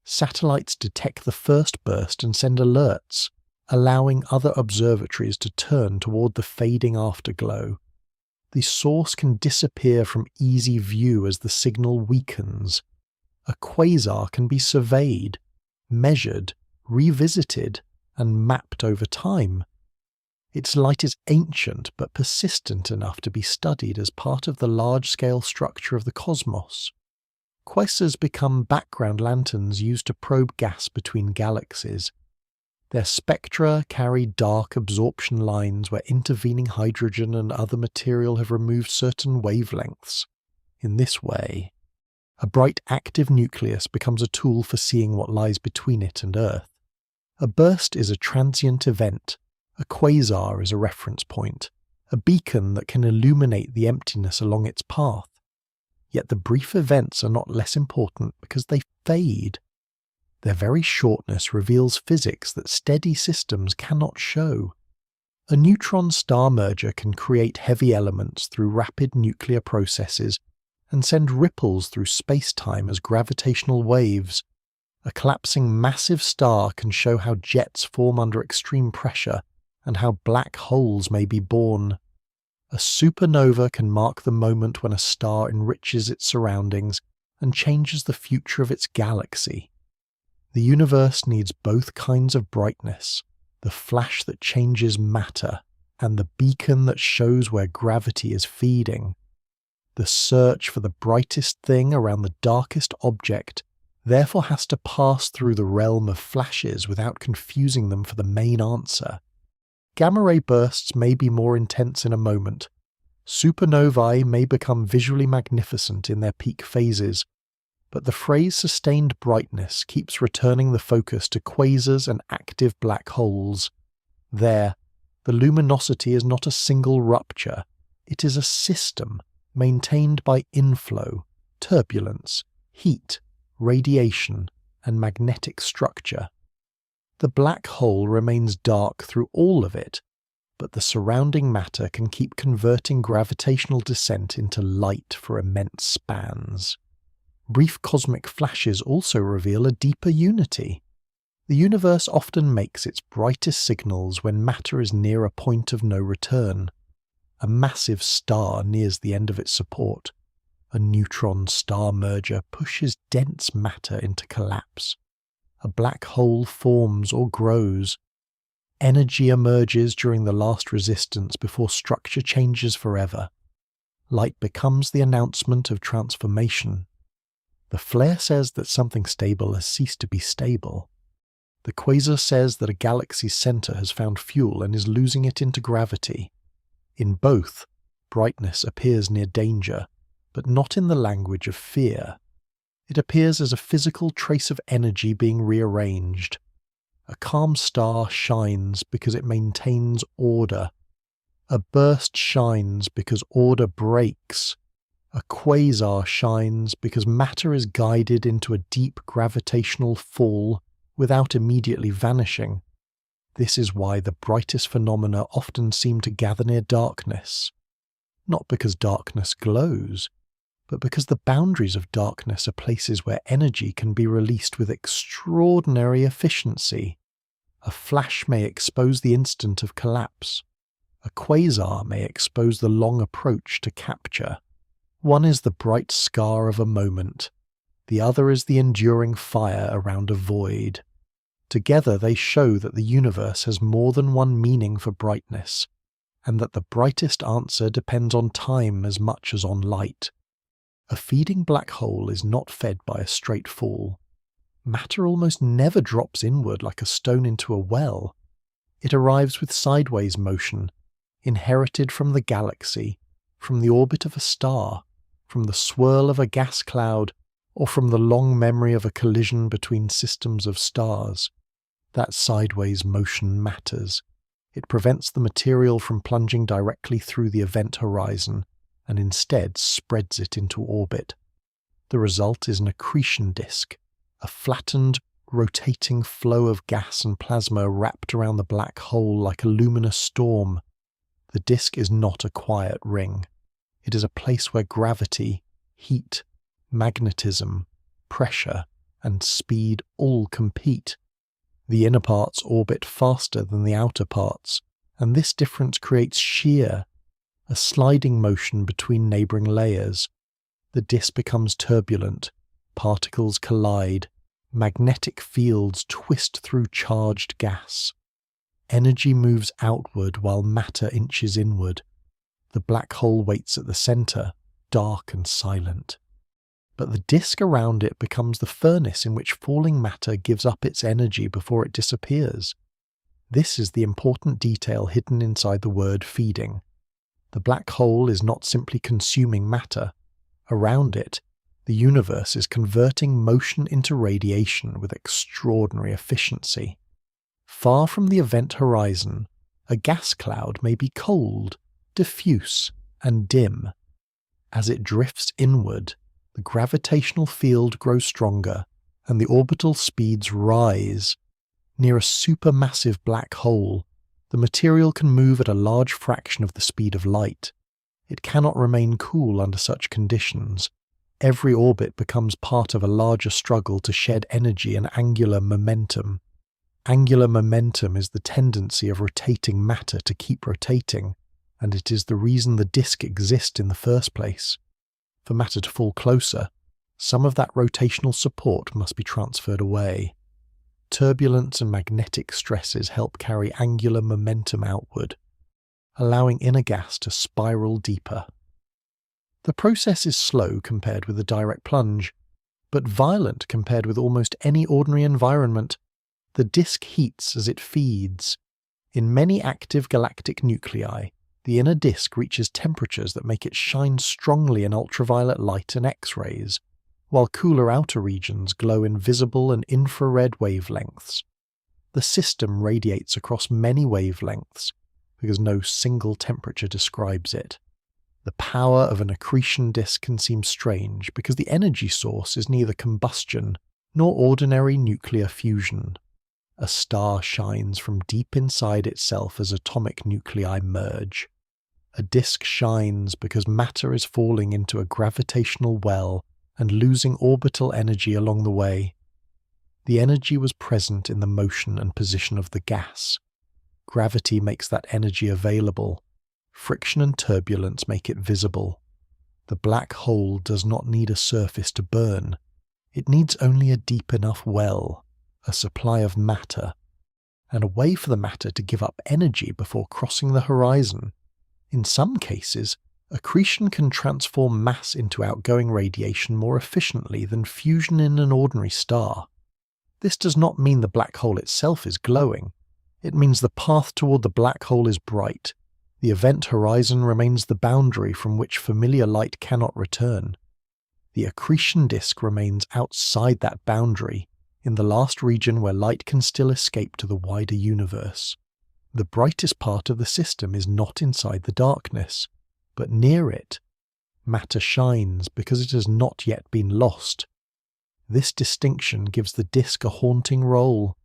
Satellites detect the first burst and send alerts, allowing other observatories to turn toward the fading afterglow. The source can disappear from easy view as the signal weakens. A quasar can be surveyed, measured, revisited, and mapped over time. Its light is ancient but persistent enough to be studied as part of the large-scale structure of the cosmos. Quasars become background lanterns used to probe gas between galaxies. Their spectra carry dark absorption lines where intervening hydrogen and other material have removed certain wavelengths. In this way, a bright active nucleus becomes a tool for seeing what lies between it and Earth. A burst is a transient event. A quasar is a reference point, a beacon that can illuminate the emptiness along its path. Yet the brief events are not less important because they fade. Their very shortness reveals physics that steady systems cannot show. A neutron star merger can create heavy elements through rapid nuclear processes and send ripples through space-time as gravitational waves. A collapsing massive star can show how jets form under extreme pressure and how black holes may be born. A supernova can mark the moment when a star enriches its surroundings and changes the future of its galaxy. The universe needs both kinds of brightness, the flash that changes matter and the beacon that shows where gravity is feeding. The search for the brightest thing around the darkest object therefore has to pass through the realm of flashes without confusing them for the main answer. Gamma-ray bursts may be more intense in a moment. Supernovae may become visually magnificent in their peak phases, but the phrase sustained brightness keeps returning the focus to quasars and active black holes. There, the luminosity is not a single rupture, it is a system maintained by inflow, turbulence, heat, radiation, and magnetic structure. The black hole remains dark through all of it, but the surrounding matter can keep converting gravitational descent into light for immense spans. Brief cosmic flashes also reveal a deeper unity. The universe often makes its brightest signals when matter is near a point of no return. A massive star nears the end of its support. A neutron star merger pushes dense matter into collapse. A black hole forms or grows. Energy emerges during the last resistance before structure changes forever. Light becomes the announcement of transformation. The flare says that something stable has ceased to be stable. The quasar says that a galaxy's center has found fuel and is losing it into gravity. In both, brightness appears near danger, but not in the language of fear. It appears as a physical trace of energy being rearranged. A calm star shines because it maintains order. A burst shines because order breaks. A quasar shines because matter is guided into a deep gravitational fall without immediately vanishing. This is why the brightest phenomena often seem to gather near darkness. Not because darkness glows, but because the boundaries of darkness are places where energy can be released with extraordinary efficiency. A flash may expose the instant of collapse. A quasar may expose the long approach to capture. One is the bright scar of a moment. The other is the enduring fire around a void. Together they show that the universe has more than one meaning for brightness, and that the brightest answer depends on time as much as on light. A feeding black hole is not fed by a straight fall. Matter almost never drops inward like a stone into a well. It arrives with sideways motion, inherited from the galaxy, from the orbit of a star, from the swirl of a gas cloud, or from the long memory of a collision between systems of stars. That sideways motion matters. It prevents the material from plunging directly through the event horizon, and instead spreads it into orbit. The result is an accretion disk, a flattened, rotating flow of gas and plasma wrapped around the black hole like a luminous storm. The disk is not a quiet ring. It is a place where gravity, heat, magnetism, pressure, and speed all compete. The inner parts orbit faster than the outer parts, and this difference creates shear, a sliding motion between neighbouring layers. The disk becomes turbulent, particles collide, magnetic fields twist through charged gas. Energy moves outward while matter inches inward. The black hole waits at the centre, dark and silent. But the disk around it becomes the furnace in which falling matter gives up its energy before it disappears. This is the important detail hidden inside the word feeding. The black hole is not simply consuming matter. Around it, the universe is converting motion into radiation with extraordinary efficiency. Far from the event horizon, a gas cloud may be cold, diffuse, and dim. As it drifts inward, the gravitational field grows stronger, and the orbital speeds rise. Near a supermassive black hole, the material can move at a large fraction of the speed of light. It cannot remain cool under such conditions. Every orbit becomes part of a larger struggle to shed energy and angular momentum. Angular momentum is the tendency of rotating matter to keep rotating, and it is the reason the disk exists in the first place. For matter to fall closer, some of that rotational support must be transferred away. Turbulence and magnetic stresses help carry angular momentum outward, allowing inner gas to spiral deeper. The process is slow compared with a direct plunge, but violent compared with almost any ordinary environment. The disk heats as it feeds. In many active galactic nuclei, the inner disk reaches temperatures that make it shine strongly in ultraviolet light and X-rays, while cooler outer regions glow in visible and infrared wavelengths. The system radiates across many wavelengths, because no single temperature describes it. The power of an accretion disk can seem strange because the energy source is neither combustion nor ordinary nuclear fusion. A star shines from deep inside itself as atomic nuclei merge. A disk shines because matter is falling into a gravitational well and losing orbital energy along the way. The energy was present in the motion and position of the gas. Gravity makes that energy available. Friction and turbulence make it visible. The black hole does not need a surface to burn. It needs only a deep enough well, a supply of matter, and a way for the matter to give up energy before crossing the horizon. In some cases, accretion can transform mass into outgoing radiation more efficiently than fusion in an ordinary star. This does not mean the black hole itself is glowing. It means the path toward the black hole is bright. The event horizon remains the boundary from which familiar light cannot return. The accretion disk remains outside that boundary, in the last region where light can still escape to the wider universe. The brightest part of the system is not inside the darkness, but near it. Matter shines because it has not yet been lost. This distinction gives the disk a haunting role.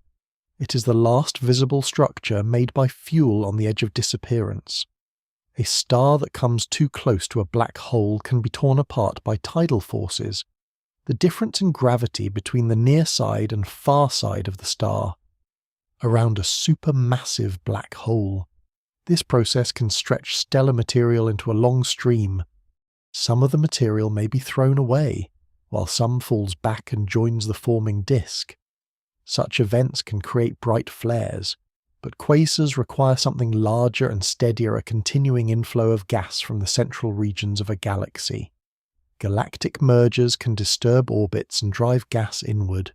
It is the last visible structure made by fuel on the edge of disappearance. A star that comes too close to a black hole can be torn apart by tidal forces, the difference in gravity between the near side and far side of the star. Around a supermassive black hole, this process can stretch stellar material into a long stream. Some of the material may be thrown away, while some falls back and joins the forming disk. Such events can create bright flares, but quasars require something larger and steadier, a continuing inflow of gas from the central regions of a galaxy. Galactic mergers can disturb orbits and drive gas inward.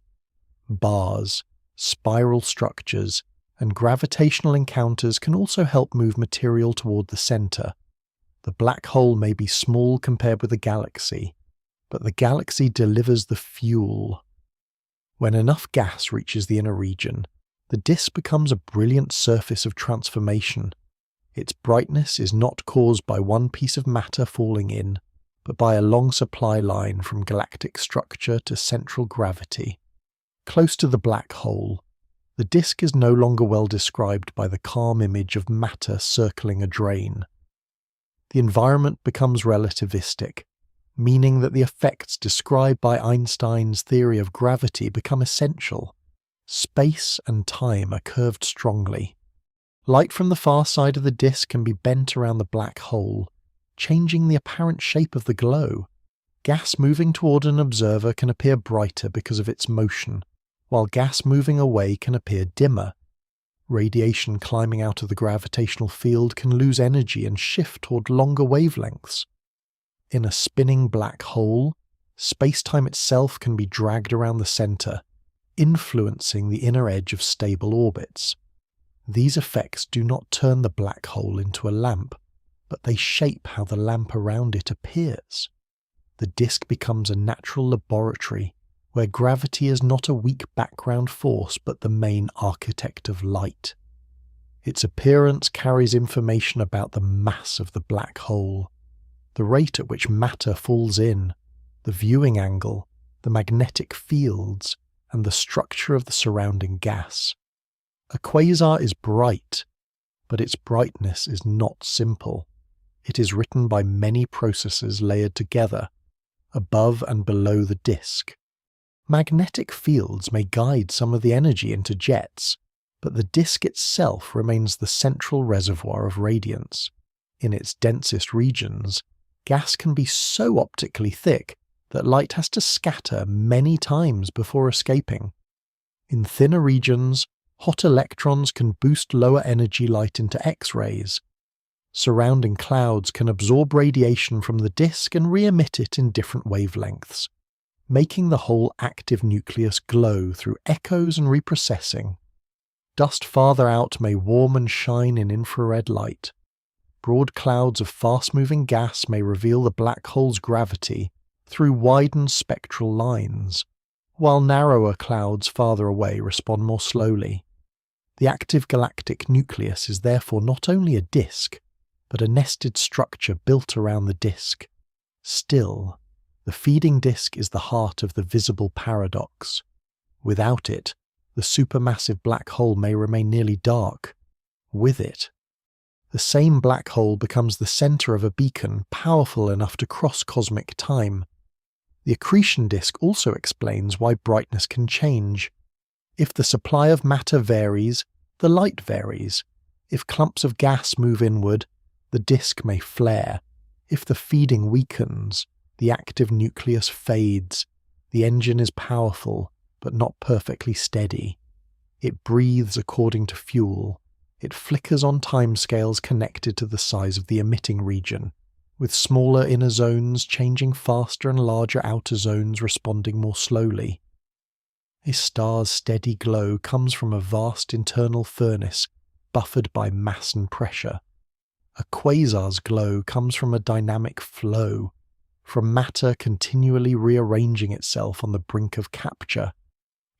Bars, spiral structures, and gravitational encounters can also help move material toward the center. The black hole may be small compared with a galaxy, but the galaxy delivers the fuel. When enough gas reaches the inner region, the disk becomes a brilliant surface of transformation. Its brightness is not caused by one piece of matter falling in, but by a long supply line from galactic structure to central gravity. Close to the black hole, the disk is no longer well described by the calm image of matter circling a drain. The environment becomes relativistic. meaning that the effects described by Einstein's theory of gravity become essential. Space and time are curved strongly. Light from the far side of the disk can be bent around the black hole, changing the apparent shape of the glow. Gas moving toward an observer can appear brighter because of its motion, while gas moving away can appear dimmer. Radiation climbing out of the gravitational field can lose energy and shift toward longer wavelengths. In a spinning black hole, space-time itself can be dragged around the center, influencing the inner edge of stable orbits. These effects do not turn the black hole into a lamp, but they shape how the lamp around it appears. The disk becomes a natural laboratory where gravity is not a weak background force but the main architect of light. Its appearance carries information about the mass of the black hole, the rate at which matter falls in, the viewing angle, the magnetic fields, and the structure of the surrounding gas. A quasar is bright, but its brightness is not simple. It is written by many processes layered together, above and below the disk. Magnetic fields may guide some of the energy into jets, but the disk itself remains the central reservoir of radiance. In its densest regions, gas can be so optically thick that light has to scatter many times before escaping. In thinner regions, hot electrons can boost lower energy light into X-rays. Surrounding clouds can absorb radiation from the disk and re-emit it in different wavelengths, making the whole active nucleus glow through echoes and reprocessing. Dust farther out may warm and shine in infrared light. Broad clouds of fast-moving gas may reveal the black hole's gravity through widened spectral lines, while narrower clouds farther away respond more slowly. The active galactic nucleus is therefore not only a disk, but a nested structure built around the disk. Still, the feeding disk is the heart of the visible paradox. Without it, the supermassive black hole may remain nearly dark. With it, the same black hole becomes the center of a beacon powerful enough to cross cosmic time. The accretion disk also explains why brightness can change. If the supply of matter varies, the light varies. If clumps of gas move inward, the disk may flare. If the feeding weakens, the active nucleus fades. The engine is powerful, but not perfectly steady. It breathes according to fuel. It flickers on timescales connected to the size of the emitting region, with smaller inner zones changing faster and larger outer zones responding more slowly. A star's steady glow comes from a vast internal furnace buffered by mass and pressure. A quasar's glow comes from a dynamic flow, from matter continually rearranging itself on the brink of capture.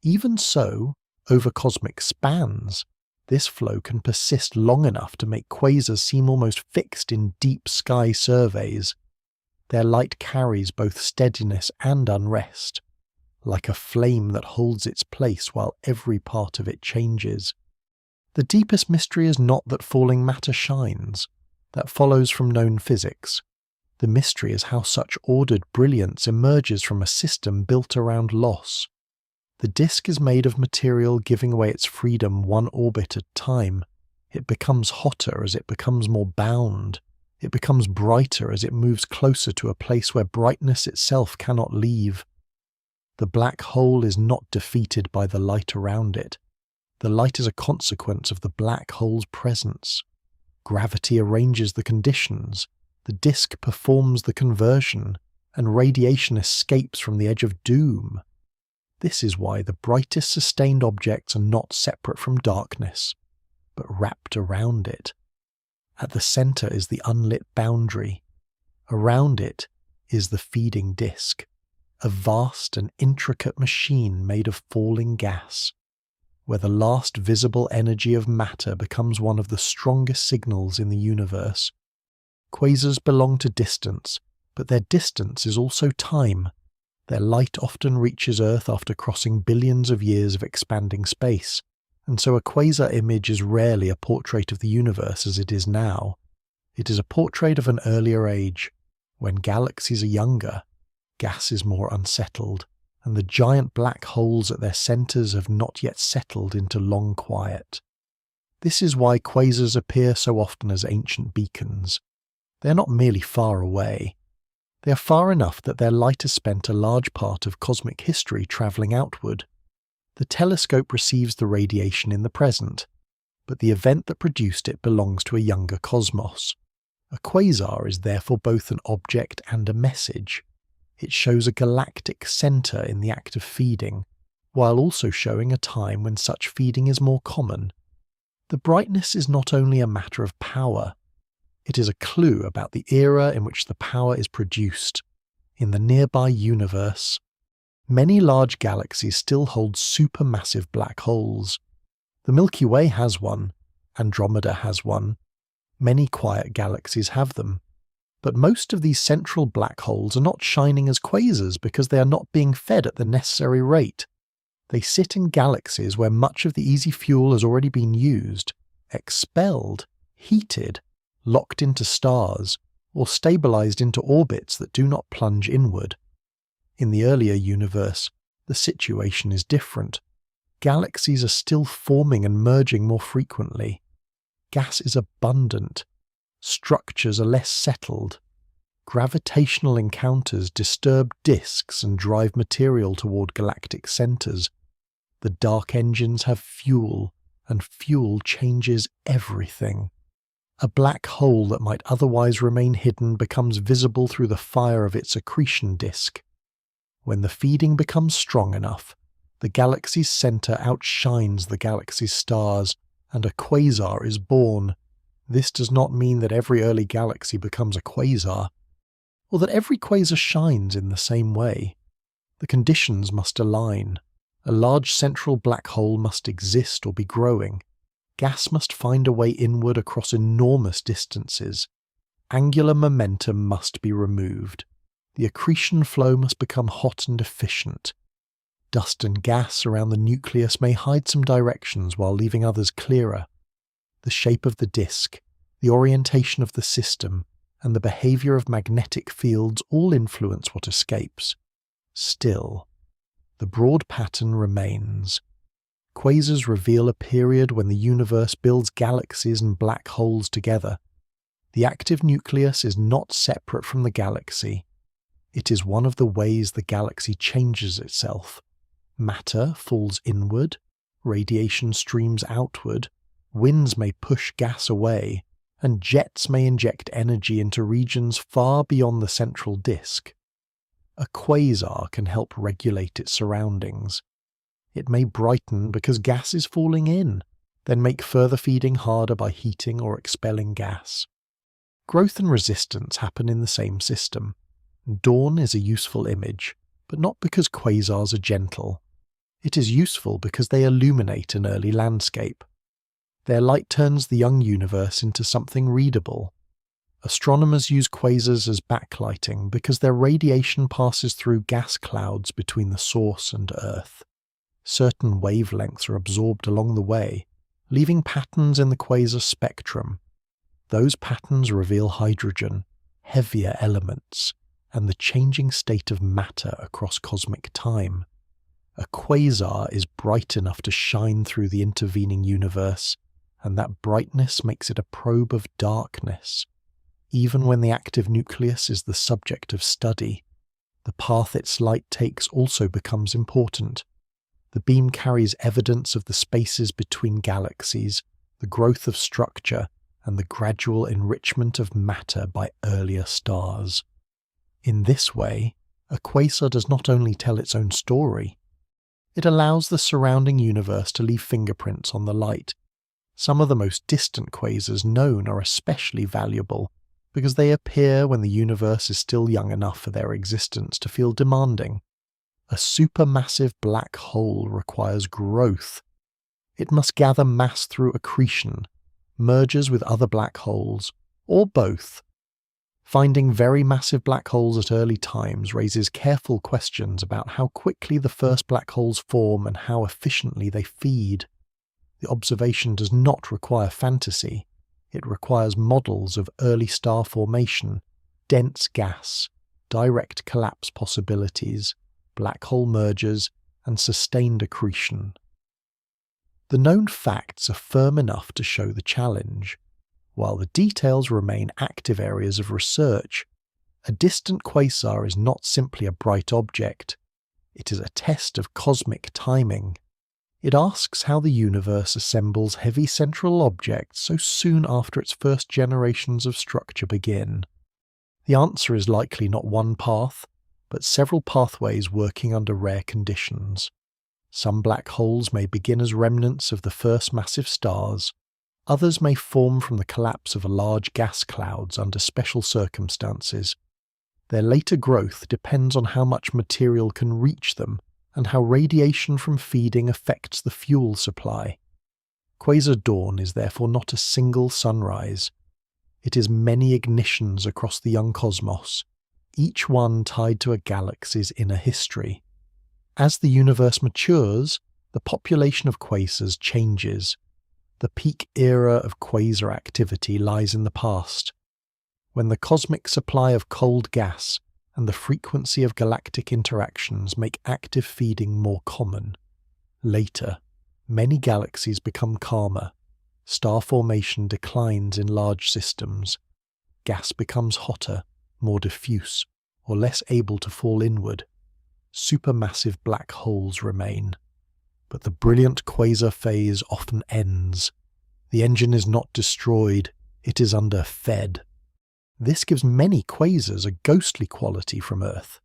Even so, over cosmic spans, this flow can persist long enough to make quasars seem almost fixed in deep sky surveys. Their light carries both steadiness and unrest, like a flame that holds its place while every part of it changes. The deepest mystery is not that falling matter shines. That follows from known physics. The mystery is how such ordered brilliance emerges from a system built around loss. The disk is made of material giving away its freedom one orbit at a time. It becomes hotter as it becomes more bound. It becomes brighter as it moves closer to a place where brightness itself cannot leave. The black hole is not defeated by the light around it. The light is a consequence of the black hole's presence. Gravity arranges the conditions, the disk performs the conversion, and radiation escapes from the edge of doom. This is why the brightest sustained objects are not separate from darkness, but wrapped around it. At the center is the unlit boundary. Around it is the feeding disk, a vast and intricate machine made of falling gas, where the last visible energy of matter becomes one of the strongest signals in the universe. Quasars belong to distance, but their distance is also time. Their light often reaches Earth after crossing billions of years of expanding space, and so a quasar image is rarely a portrait of the universe as it is now. It is a portrait of an earlier age, when galaxies are younger gas is more unsettled, and the giant black holes at their centres have not yet settled into long quiet. This is why quasars appear so often as ancient beacons. They are not merely far away. They are far enough that their light has spent a large part of cosmic history travelling outward. The telescope receives the radiation in the present, but the event that produced it belongs to a younger cosmos. A quasar is therefore both an object and a message. It shows a galactic centre in the act of feeding, while also showing a time when such feeding is more common. The brightness is not only a matter of power, it is a clue about the era in which the power is produced. In the nearby universe, many large galaxies still hold supermassive black holes. The Milky Way has one, Andromeda has one, many quiet galaxies have them. But most of these central black holes are not shining as quasars because they are not being fed at the necessary rate. They sit in galaxies where much of the easy fuel has already been used, expelled, heated, locked into stars, or stabilized into orbits that do not plunge inward. In the earlier universe, the situation is different. Galaxies are still forming and merging more frequently. Gas is abundant. Structures are less settled. Gravitational encounters disturb disks and drive material toward galactic centers. The dark engines have fuel, and fuel changes everything. A black hole that might otherwise remain hidden becomes visible through the fire of its accretion disk. When the feeding becomes strong enough, the galaxy's center outshines the galaxy's stars, and a quasar is born. This does not mean that every early galaxy becomes a quasar, or that every quasar shines in the same way. The conditions must align. A large central black hole must exist or be growing. Gas must find a way inward across enormous distances. Angular momentum must be removed. The accretion flow must become hot and efficient. Dust and gas around the nucleus may hide some directions while leaving others clearer. The shape of the disk, the orientation of the system, and the behavior of magnetic fields all influence what escapes. Still, the broad pattern remains. Quasars reveal a period when the universe builds galaxies and black holes together. The active nucleus is not separate from the galaxy. It is one of the ways the galaxy changes itself. Matter falls inward, radiation streams outward, winds may push gas away, and jets may inject energy into regions far beyond the central disk. A quasar can help regulate its surroundings. It may brighten because gas is falling in, then make further feeding harder by heating or expelling gas. Growth and resistance happen in the same system. Dawn is a useful image, but not because quasars are gentle. It is useful because they illuminate an early landscape. Their light turns the young universe into something readable. Astronomers use quasars as backlighting because their radiation passes through gas clouds between the source and Earth. Certain wavelengths are absorbed along the way, leaving patterns in the quasar spectrum. Those patterns reveal hydrogen, heavier elements, and the changing state of matter across cosmic time. A quasar is bright enough to shine through the intervening universe, and that brightness makes it a probe of darkness. Even when the active nucleus is the subject of study, the path its light takes also becomes important. The beam carries evidence of the spaces between galaxies, the growth of structure, and the gradual enrichment of matter by earlier stars. In this way, a quasar does not only tell its own story, it allows the surrounding universe to leave fingerprints on the light. Some of the most distant quasars known are especially valuable because they appear when the universe is still young enough for their existence to feel demanding. A supermassive black hole requires growth. It must gather mass through accretion, merges with other black holes, or both. Finding very massive black holes at early times raises careful questions about how quickly the first black holes form and how efficiently they feed. The observation does not require fantasy. It requires models of early star formation, dense gas, direct collapse possibilities, black hole mergers, and sustained accretion. The known facts are firm enough to show the challenge. While the details remain active areas of research, a distant quasar is not simply a bright object. It is a test of cosmic timing. It asks how the universe assembles heavy central objects so soon after its first generations of structure begin. The answer is likely not one path, but several pathways working under rare conditions. Some black holes may begin as remnants of the first massive stars. Others may form from the collapse of large gas clouds under special circumstances. Their later growth depends on how much material can reach them and how radiation from feeding affects the fuel supply. Quasar dawn is therefore not a single sunrise. It is many ignitions across the young cosmos, each one tied to a galaxy's inner history. As the universe matures, the population of quasars changes. The peak era of quasar activity lies in the past, when the cosmic supply of cold gas and the frequency of galactic interactions make active feeding more common. Later, many galaxies become calmer. Star formation declines in large systems. Gas becomes hotter, more diffuse, or less able to fall inward. Supermassive black holes remain. But the brilliant quasar phase often ends. The engine is not destroyed, it is underfed. This gives many quasars a ghostly quality from Earth.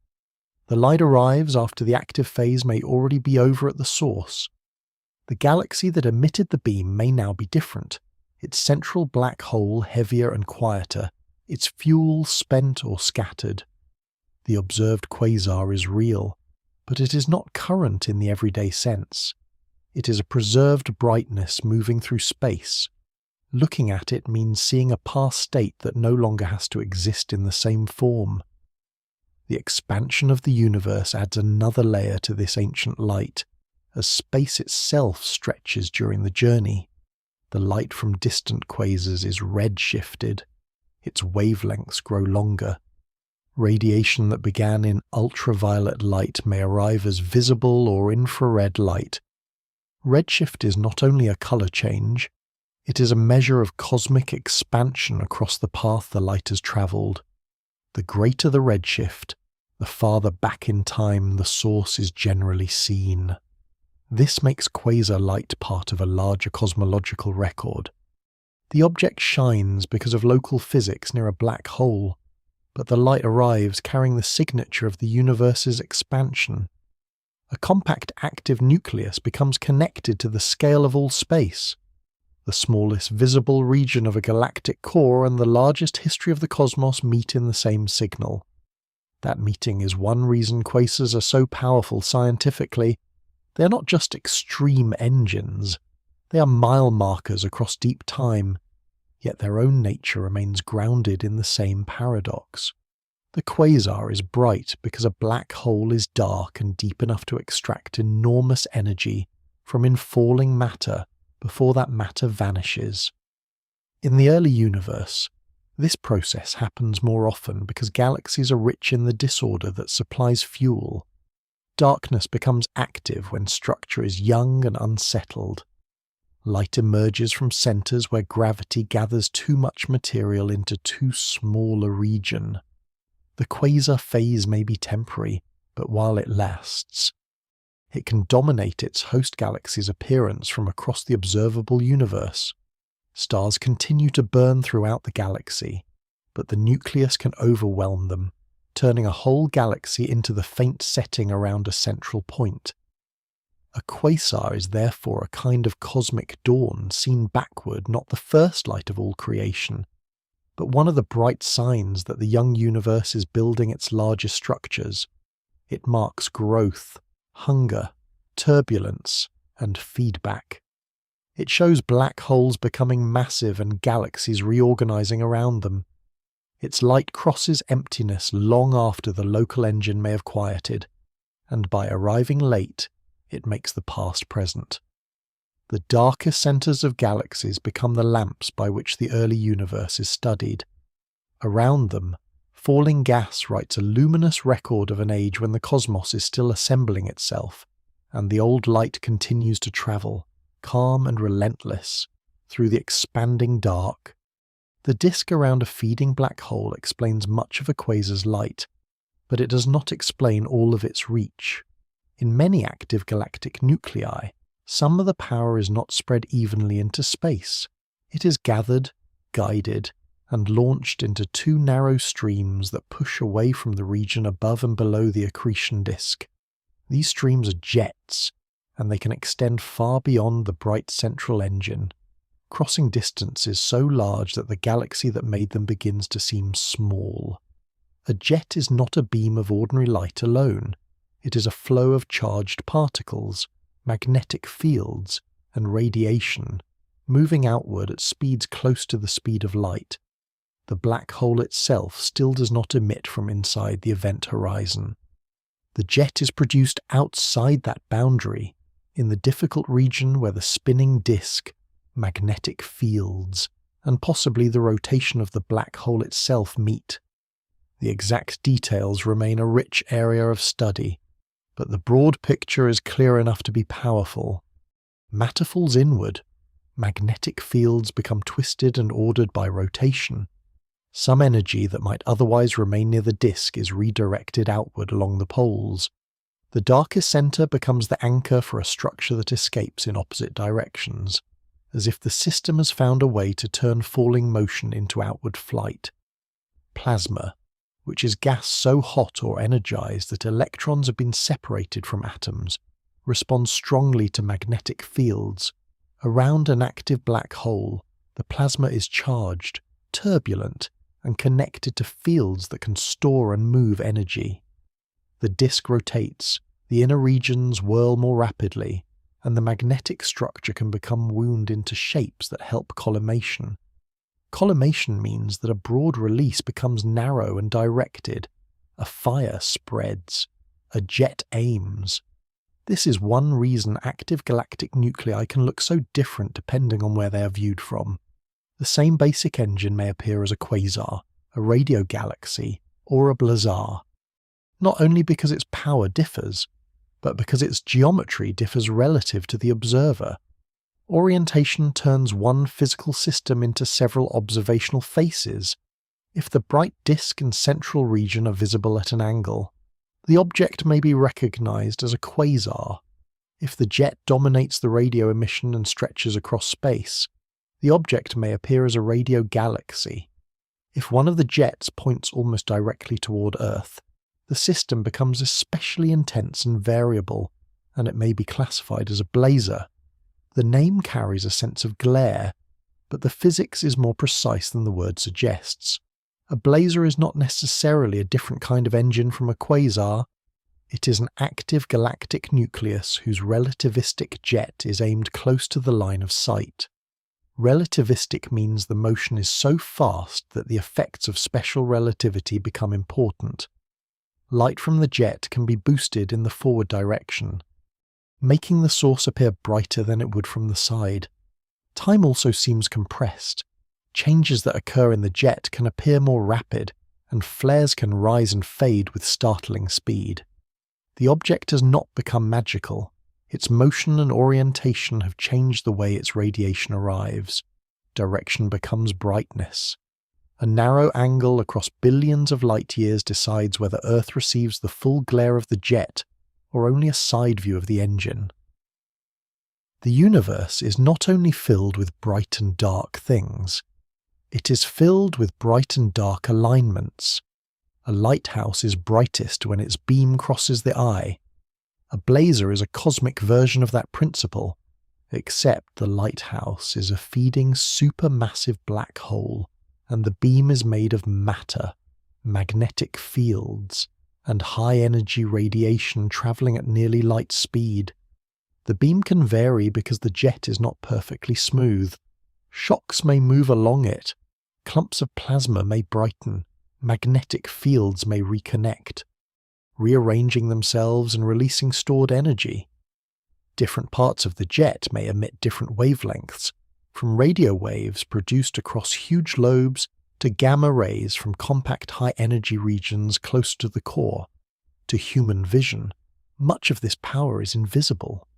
The light arrives after the active phase may already be over at the source. The galaxy that emitted the beam may now be different, its central black hole heavier and quieter, its fuel spent or scattered. The observed quasar is real, but it is not current in the everyday sense. It is a preserved brightness moving through space. Looking at it means seeing a past state that no longer has to exist in the same form. The expansion of the universe adds another layer to this ancient light, as space itself stretches during the journey. The light from distant quasars is red-shifted. Its wavelengths grow longer. Radiation that began in ultraviolet light may arrive as visible or infrared light. Redshift is not only a color change, it is a measure of cosmic expansion across the path the light has traveled. The greater the redshift, the farther back in time the source is generally seen. This makes quasar light part of a larger cosmological record. The object shines because of local physics near a black hole, but the light arrives carrying the signature of the universe's expansion. A compact active nucleus becomes connected to the scale of all space. The smallest visible region of a galactic core and the largest history of the cosmos meet in the same signal. That meeting is one reason quasars are so powerful scientifically. They are not just extreme engines. They are mile markers across deep time, yet their own nature remains grounded in the same paradox. The quasar is bright because a black hole is dark and deep enough to extract enormous energy from infalling matter before that matter vanishes. In the early universe, this process happens more often because galaxies are rich in the disorder that supplies fuel. Darkness becomes active when structure is young and unsettled. Light emerges from centers where gravity gathers too much material into too small a region. The quasar phase may be temporary, but while it lasts, it can dominate its host galaxy's appearance from across the observable universe. Stars continue to burn throughout the galaxy, but the nucleus can overwhelm them, turning a whole galaxy into the faint setting around a central point. A quasar is therefore a kind of cosmic dawn seen backward, not the first light of all creation, but one of the bright signs that the young universe is building its larger structures. It marks growth, hunger, turbulence, and feedback. It shows black holes becoming massive and galaxies reorganizing around them. Its light crosses emptiness long after the local engine may have quieted, and by arriving late, it makes the past present. The darker centers of galaxies become the lamps by which the early universe is studied. Around them, falling gas writes a luminous record of an age when the cosmos is still assembling itself, and the old light continues to travel, calm and relentless, through the expanding dark. The disk around a feeding black hole explains much of a quasar's light, but it does not explain all of its reach. In many active galactic nuclei, some of the power is not spread evenly into space. It is gathered, guided, and launched into two narrow streams that push away from the region above and below the accretion disk. These streams are jets, and they can extend far beyond the bright central engine, crossing distances so large that the galaxy that made them begins to seem small. A jet is not a beam of ordinary light alone. It is a flow of charged particles, magnetic fields, and radiation, moving outward at speeds close to the speed of light. The black hole itself still does not emit from inside the event horizon. The jet is produced outside that boundary, in the difficult region where the spinning disk, magnetic fields, and possibly the rotation of the black hole itself meet. The exact details remain a rich area of study, but the broad picture is clear enough to be powerful. Matter falls inward. Magnetic fields become twisted and ordered by rotation. Some energy that might otherwise remain near the disk is redirected outward along the poles. The darkest center becomes the anchor for a structure that escapes in opposite directions, as if the system has found a way to turn falling motion into outward flight. Plasma, which is gas so hot or energized that electrons have been separated from atoms, responds strongly to magnetic fields. Around an active black hole, the plasma is charged, turbulent, and connected to fields that can store and move energy. The disk rotates, the inner regions whirl more rapidly, and the magnetic structure can become wound into shapes that help collimation. Collimation means that a broad release becomes narrow and directed, a fire spreads, a jet aims. This is one reason active galactic nuclei can look so different depending on where they are viewed from. The same basic engine may appear as a quasar, a radio galaxy, or a blazar, not only because its power differs, but because its geometry differs relative to the observer. Orientation turns one physical system into several observational faces. If the bright disk and central region are visible at an angle, the object may be recognized as a quasar. If the jet dominates the radio emission and stretches across space, the object may appear as a radio galaxy. If one of the jets points almost directly toward Earth, the system becomes especially intense and variable, and it may be classified as a blazar. The name carries a sense of glare, but the physics is more precise than the word suggests. A blazar is not necessarily a different kind of engine from a quasar. It is an active galactic nucleus whose relativistic jet is aimed close to the line of sight. Relativistic means the motion is so fast that the effects of special relativity become important. Light from the jet can be boosted in the forward direction, making the source appear brighter than it would from the side. Time also seems compressed. Changes that occur in the jet can appear more rapid, and flares can rise and fade with startling speed. The object has not become magical. Its motion and orientation have changed the way its radiation arrives. Direction becomes brightness. A narrow angle across billions of light years decides whether Earth receives the full glare of the jet or only a side view of the engine. The universe is not only filled with bright and dark things, it is filled with bright and dark alignments. A lighthouse is brightest when its beam crosses the eye. A blazar is a cosmic version of that principle, except the lighthouse is a feeding supermassive black hole, and the beam is made of matter, magnetic fields, and high-energy radiation travelling at nearly light speed. The beam can vary because the jet is not perfectly smooth. Shocks may move along it. Clumps of plasma may brighten. Magnetic fields may reconnect, rearranging themselves and releasing stored energy. Different parts of the jet may emit different wavelengths, from radio waves produced across huge lobes to gamma rays from compact high-energy regions close to the core. To human vision, much of this power is invisible.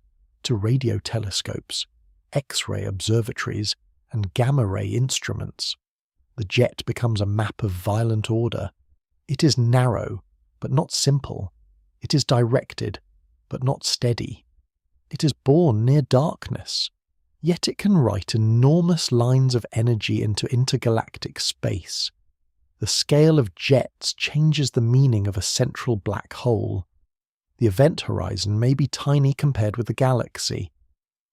To radio telescopes, X-ray observatories, and gamma-ray instruments, the jet becomes a map of violent order. It is narrow, but not simple. It is directed, but not steady. It is born near darkness, yet it can write enormous lines of energy into intergalactic space. The scale of jets changes the meaning of a central black hole. The event horizon may be tiny compared with the galaxy.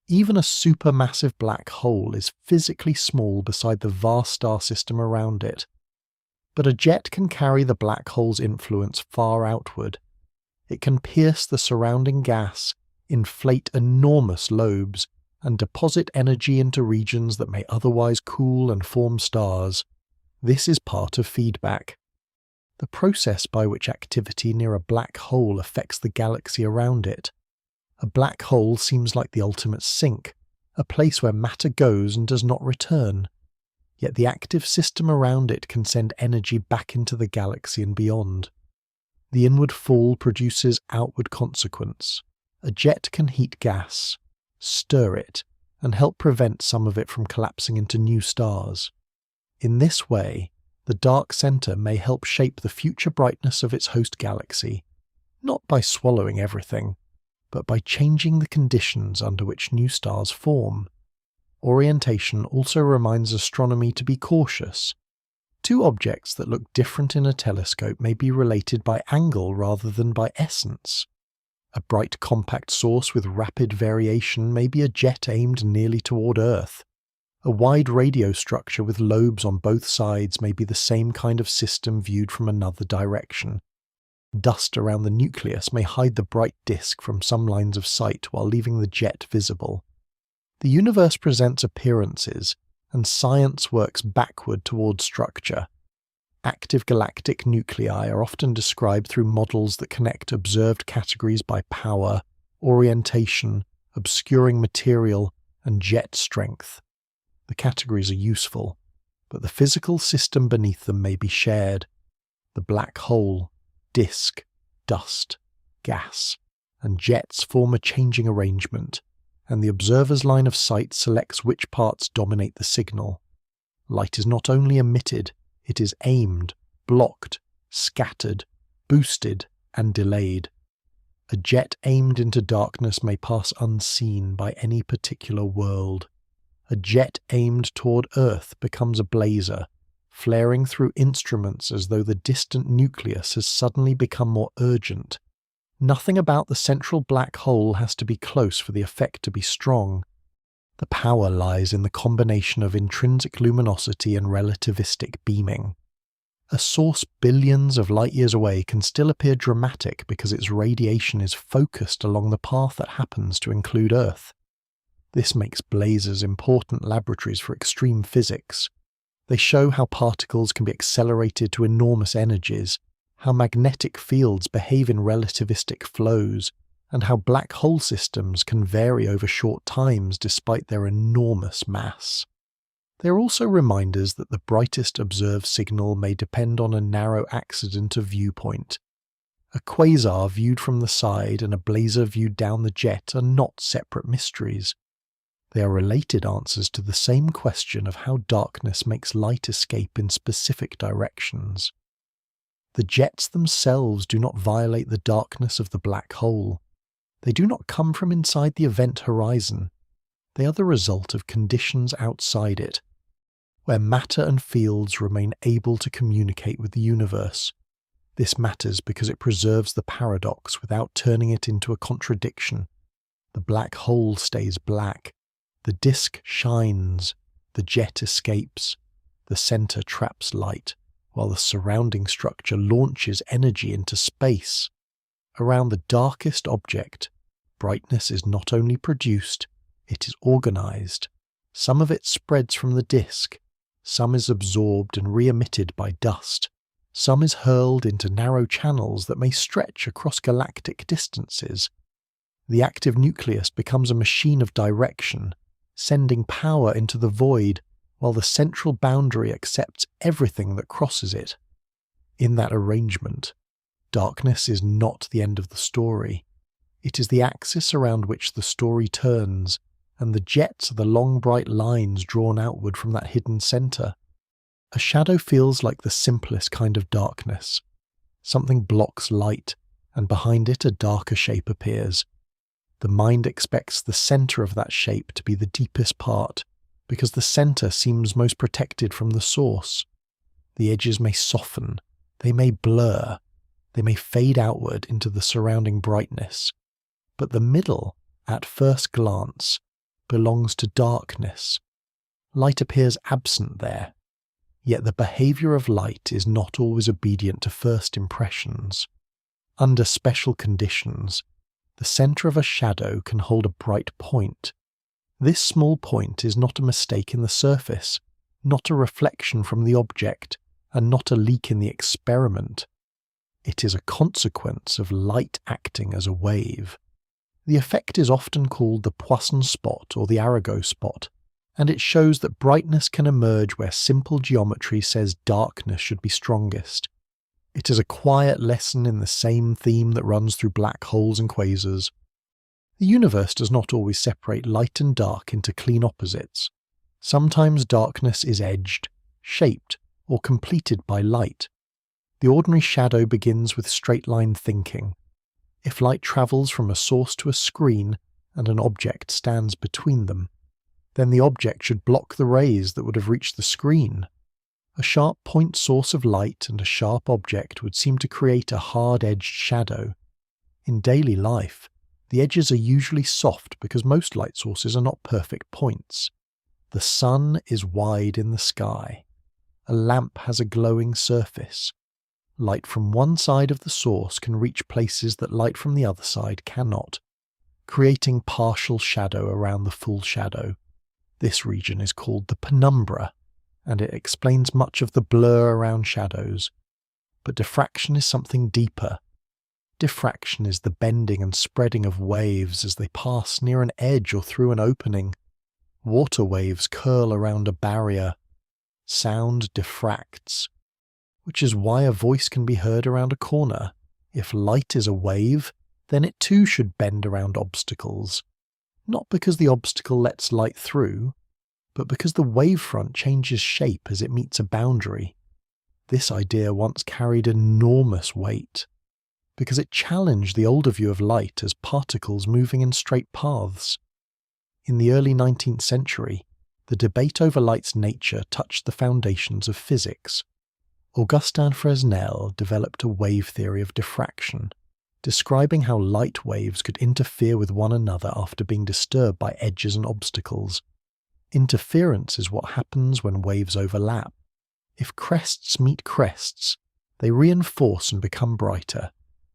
Even a supermassive black hole is physically small beside the vast star system around it. But a jet can carry the black hole's influence far outward. It can pierce the surrounding gas, inflate enormous lobes, and deposit energy into regions that may otherwise cool and form stars. This is part of feedback. The process by which activity near a black hole affects the galaxy around it. A black hole seems like the ultimate sink, a place where matter goes and does not return. Yet the active system around it can send energy back into the galaxy and beyond. The inward fall produces outward consequence. A jet can heat gas, stir it, and help prevent some of it from collapsing into new stars. In this way, the dark center may help shape the future brightness of its host galaxy, not by swallowing everything, but by changing the conditions under which new stars form. Orientation also reminds astronomy to be cautious. Two objects that look different in a telescope may be related by angle rather than by essence. A bright compact source with rapid variation may be a jet aimed nearly toward Earth. A wide radio structure with lobes on both sides may be the same kind of system viewed from another direction. Dust around the nucleus may hide the bright disk from some lines of sight while leaving the jet visible. The universe presents appearances, and science works backward toward structure. Active galactic nuclei are often described through models that connect observed categories by power, orientation, obscuring material, and jet strength. The categories are useful, but the physical system beneath them may be shared. The black hole, disk, dust, gas, and jets form a changing arrangement, and the observer's line of sight selects which parts dominate the signal. Light is not only emitted, it is aimed, blocked, scattered, boosted, and delayed. A jet aimed into darkness may pass unseen by any particular world. A jet aimed toward Earth becomes a blazer, flaring through instruments as though the distant nucleus has suddenly become more urgent. Nothing about the central black hole has to be close for the effect to be strong. The power lies in the combination of intrinsic luminosity and relativistic beaming. A source billions of light-years away can still appear dramatic because its radiation is focused along the path that happens to include Earth. This makes blazers important laboratories for extreme physics. They show how particles can be accelerated to enormous energies, how magnetic fields behave in relativistic flows, and how black hole systems can vary over short times despite their enormous mass. They are also reminders that the brightest observed signal may depend on a narrow accident of viewpoint. A quasar viewed from the side and a blazer viewed down the jet are not separate mysteries. They are related answers to the same question of how darkness makes light escape in specific directions. The jets themselves do not violate the darkness of the black hole. They do not come from inside the event horizon. They are the result of conditions outside it, where matter and fields remain able to communicate with the universe. This matters because it preserves the paradox without turning it into a contradiction. The black hole stays black. The disk shines. The jet escapes. The center traps light, while the surrounding structure launches energy into space. Around the darkest object, brightness is not only produced, it is organized. Some of it spreads from the disk, some is absorbed and re-emitted by dust, some is hurled into narrow channels that may stretch across galactic distances. The active nucleus becomes a machine of direction, sending power into the void, while the central boundary accepts everything that crosses it. In that arrangement, darkness is not the end of the story. It is the axis around which the story turns, and the jets are the long bright lines drawn outward from that hidden centre. A shadow feels like the simplest kind of darkness. Something blocks light, and behind it a darker shape appears. The mind expects the centre of that shape to be the deepest part, because the centre seems most protected from the source. The edges may soften, they may blur, they may fade outward into the surrounding brightness, but the middle, at first glance, belongs to darkness. Light appears absent there, yet the behaviour of light is not always obedient to first impressions. Under special conditions, the centre of a shadow can hold a bright point. This small point is not a mistake in the surface, not a reflection from the object, and not a leak in the experiment. It is a consequence of light acting as a wave. The effect is often called the Poisson spot or the Arago spot, and it shows that brightness can emerge where simple geometry says darkness should be strongest. It is a quiet lesson in the same theme that runs through black holes and quasars. The universe does not always separate light and dark into clean opposites. Sometimes darkness is edged, shaped, or completed by light. The ordinary shadow begins with straight-line thinking. If light travels from a source to a screen and an object stands between them, then the object should block the rays that would have reached the screen. A sharp point source of light and a sharp object would seem to create a hard-edged shadow. In daily life, the edges are usually soft because most light sources are not perfect points. The sun is wide in the sky. A lamp has a glowing surface. Light from one side of the source can reach places that light from the other side cannot, creating partial shadow around the full shadow. This region is called the penumbra, and it explains much of the blur around shadows. But diffraction is something deeper. Diffraction is the bending and spreading of waves as they pass near an edge or through an opening. Water waves curl around a barrier. Sound diffracts, which is why a voice can be heard around a corner. If light is a wave, then it too should bend around obstacles. Not because the obstacle lets light through, but because the wavefront changes shape as it meets a boundary. This idea once carried enormous weight, because it challenged the older view of light as particles moving in straight paths. In the early 19th century, the debate over light's nature touched the foundations of physics. Augustin Fresnel developed a wave theory of diffraction, describing how light waves could interfere with one another after being disturbed by edges and obstacles. Interference is what happens when waves overlap. If crests meet crests, they reinforce and become brighter.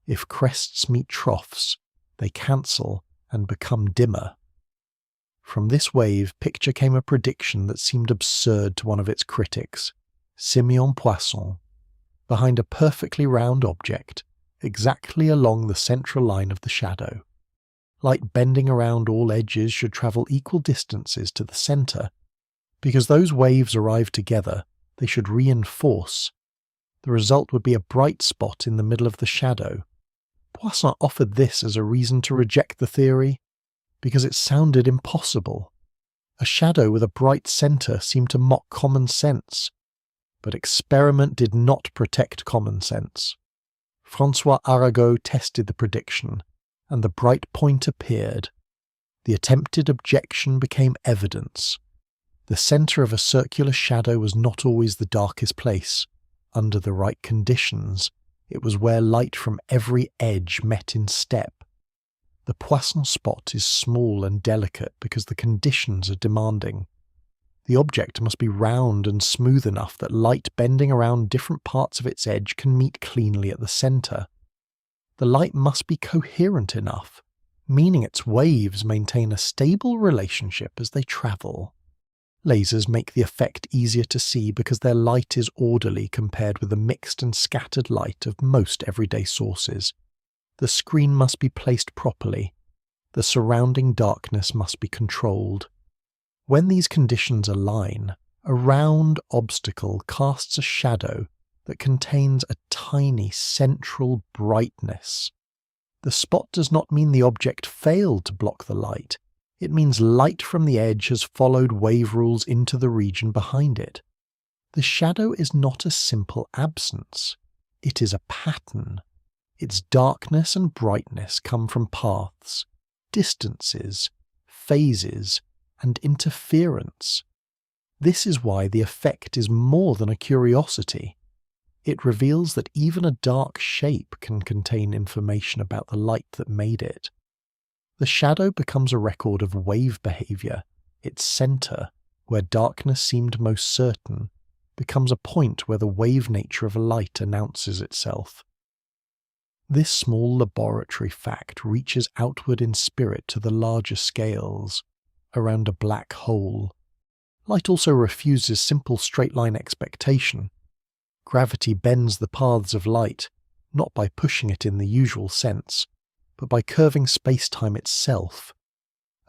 If crests meet troughs, they cancel and become dimmer. From this wave picture came a prediction that seemed absurd to one of its critics, Simeon Poisson. Behind a perfectly round object, exactly along the central line of the shadow. Light bending around all edges should travel equal distances to the centre. Because those waves arrive together, they should reinforce. The result would be a bright spot in the middle of the shadow. Poisson offered this as a reason to reject the theory, because it sounded impossible. A shadow with a bright centre seemed to mock common sense. But experiment did not protect common sense. François Arago tested the prediction, and the bright point appeared. The attempted objection became evidence. The centre of a circular shadow was not always the darkest place. Under the right conditions, it was where light from every edge met in step. The Poisson spot is small and delicate because the conditions are demanding. The object must be round and smooth enough that light bending around different parts of its edge can meet cleanly at the centre. The light must be coherent enough, meaning its waves maintain a stable relationship as they travel. Lasers make the effect easier to see because their light is orderly compared with the mixed and scattered light of most everyday sources. The screen must be placed properly. The surrounding darkness must be controlled. When these conditions align, A round obstacle casts a shadow that contains a tiny central brightness. The spot does not mean the object failed to block the light. It means light from the edge has followed wave rules into the region behind it. The shadow is not a simple absence. It is a pattern. Its darkness and brightness come from paths, distances, phases, and interference. This is why the effect is more than a curiosity. It reveals that even a dark shape can contain information about the light that made it. The shadow becomes a record of wave behavior. Its center, where darkness seemed most certain, becomes a point where the wave nature of a light announces itself. This small laboratory fact reaches outward in spirit to the larger scales, around a black hole. Light also refuses simple straight-line expectation. Gravity bends the paths of light, not by pushing it in the usual sense, but by curving space-time itself.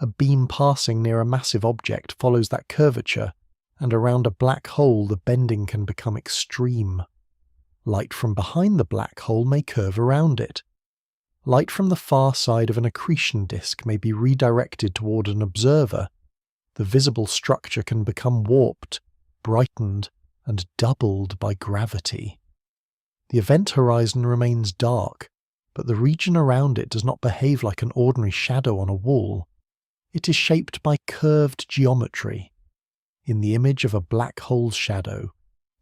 A beam passing near a massive object follows that curvature, and around a black hole the bending can become extreme. Light from behind the black hole may curve around it. Light from the far side of an accretion disk may be redirected toward an observer. The visible structure can become warped, brightened, and doubled by gravity. The event horizon remains dark, but the region around it does not behave like an ordinary shadow on a wall. It is shaped by curved geometry. In the image of a black hole's shadow,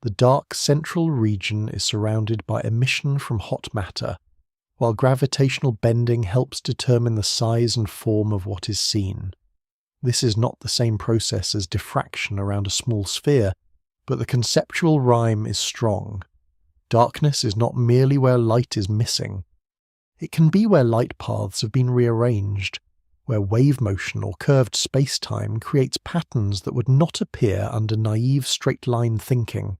the dark central region is surrounded by emission from hot matter, while gravitational bending helps determine the size and form of what is seen. This is not the same process as diffraction around a small sphere, but the conceptual rhyme is strong. Darkness is not merely where light is missing. It can be where light paths have been rearranged, where wave motion or curved space-time creates patterns that would not appear under naive straight-line thinking.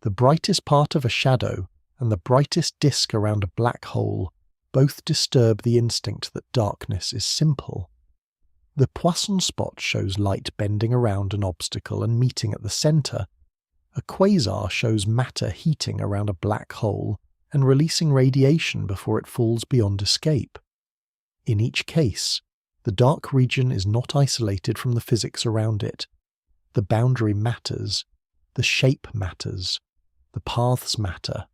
The brightest part of a shadow and the brightest disk around a black hole both disturb the instinct that darkness is simple. The Poisson spot shows light bending around an obstacle and meeting at the center. A quasar shows matter heating around a black hole and releasing radiation before it falls beyond escape. In each case, the dark region is not isolated from the physics around it. The boundary matters. The shape matters. The paths matter.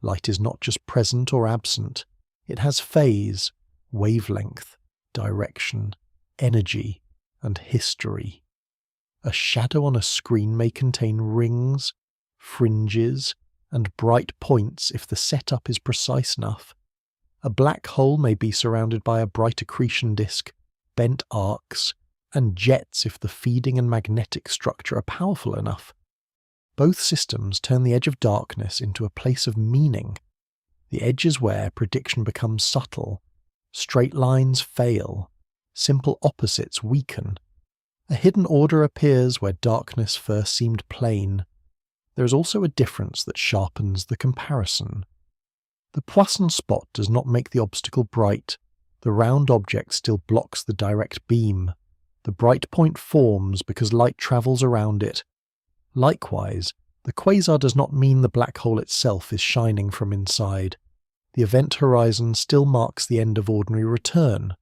Light is not just present or absent. It has phase, wavelength, direction, energy, and history. A shadow on a screen may contain rings, fringes, and bright points if the setup is precise enough. A black hole may be surrounded by a bright accretion disk, bent arcs, and jets if the feeding and magnetic structure are powerful enough. Both systems turn the edge of darkness into a place of meaning. The edge is where prediction becomes subtle. Straight lines fail. Simple opposites weaken. A hidden order appears where darkness first seemed plain. There is also a difference that sharpens the comparison. The Poisson spot does not make the obstacle bright. The round object still blocks the direct beam. The bright point forms because light travels around it. Likewise, the quasar does not mean the black hole itself is shining from inside. The event horizon still marks the end of ordinary return.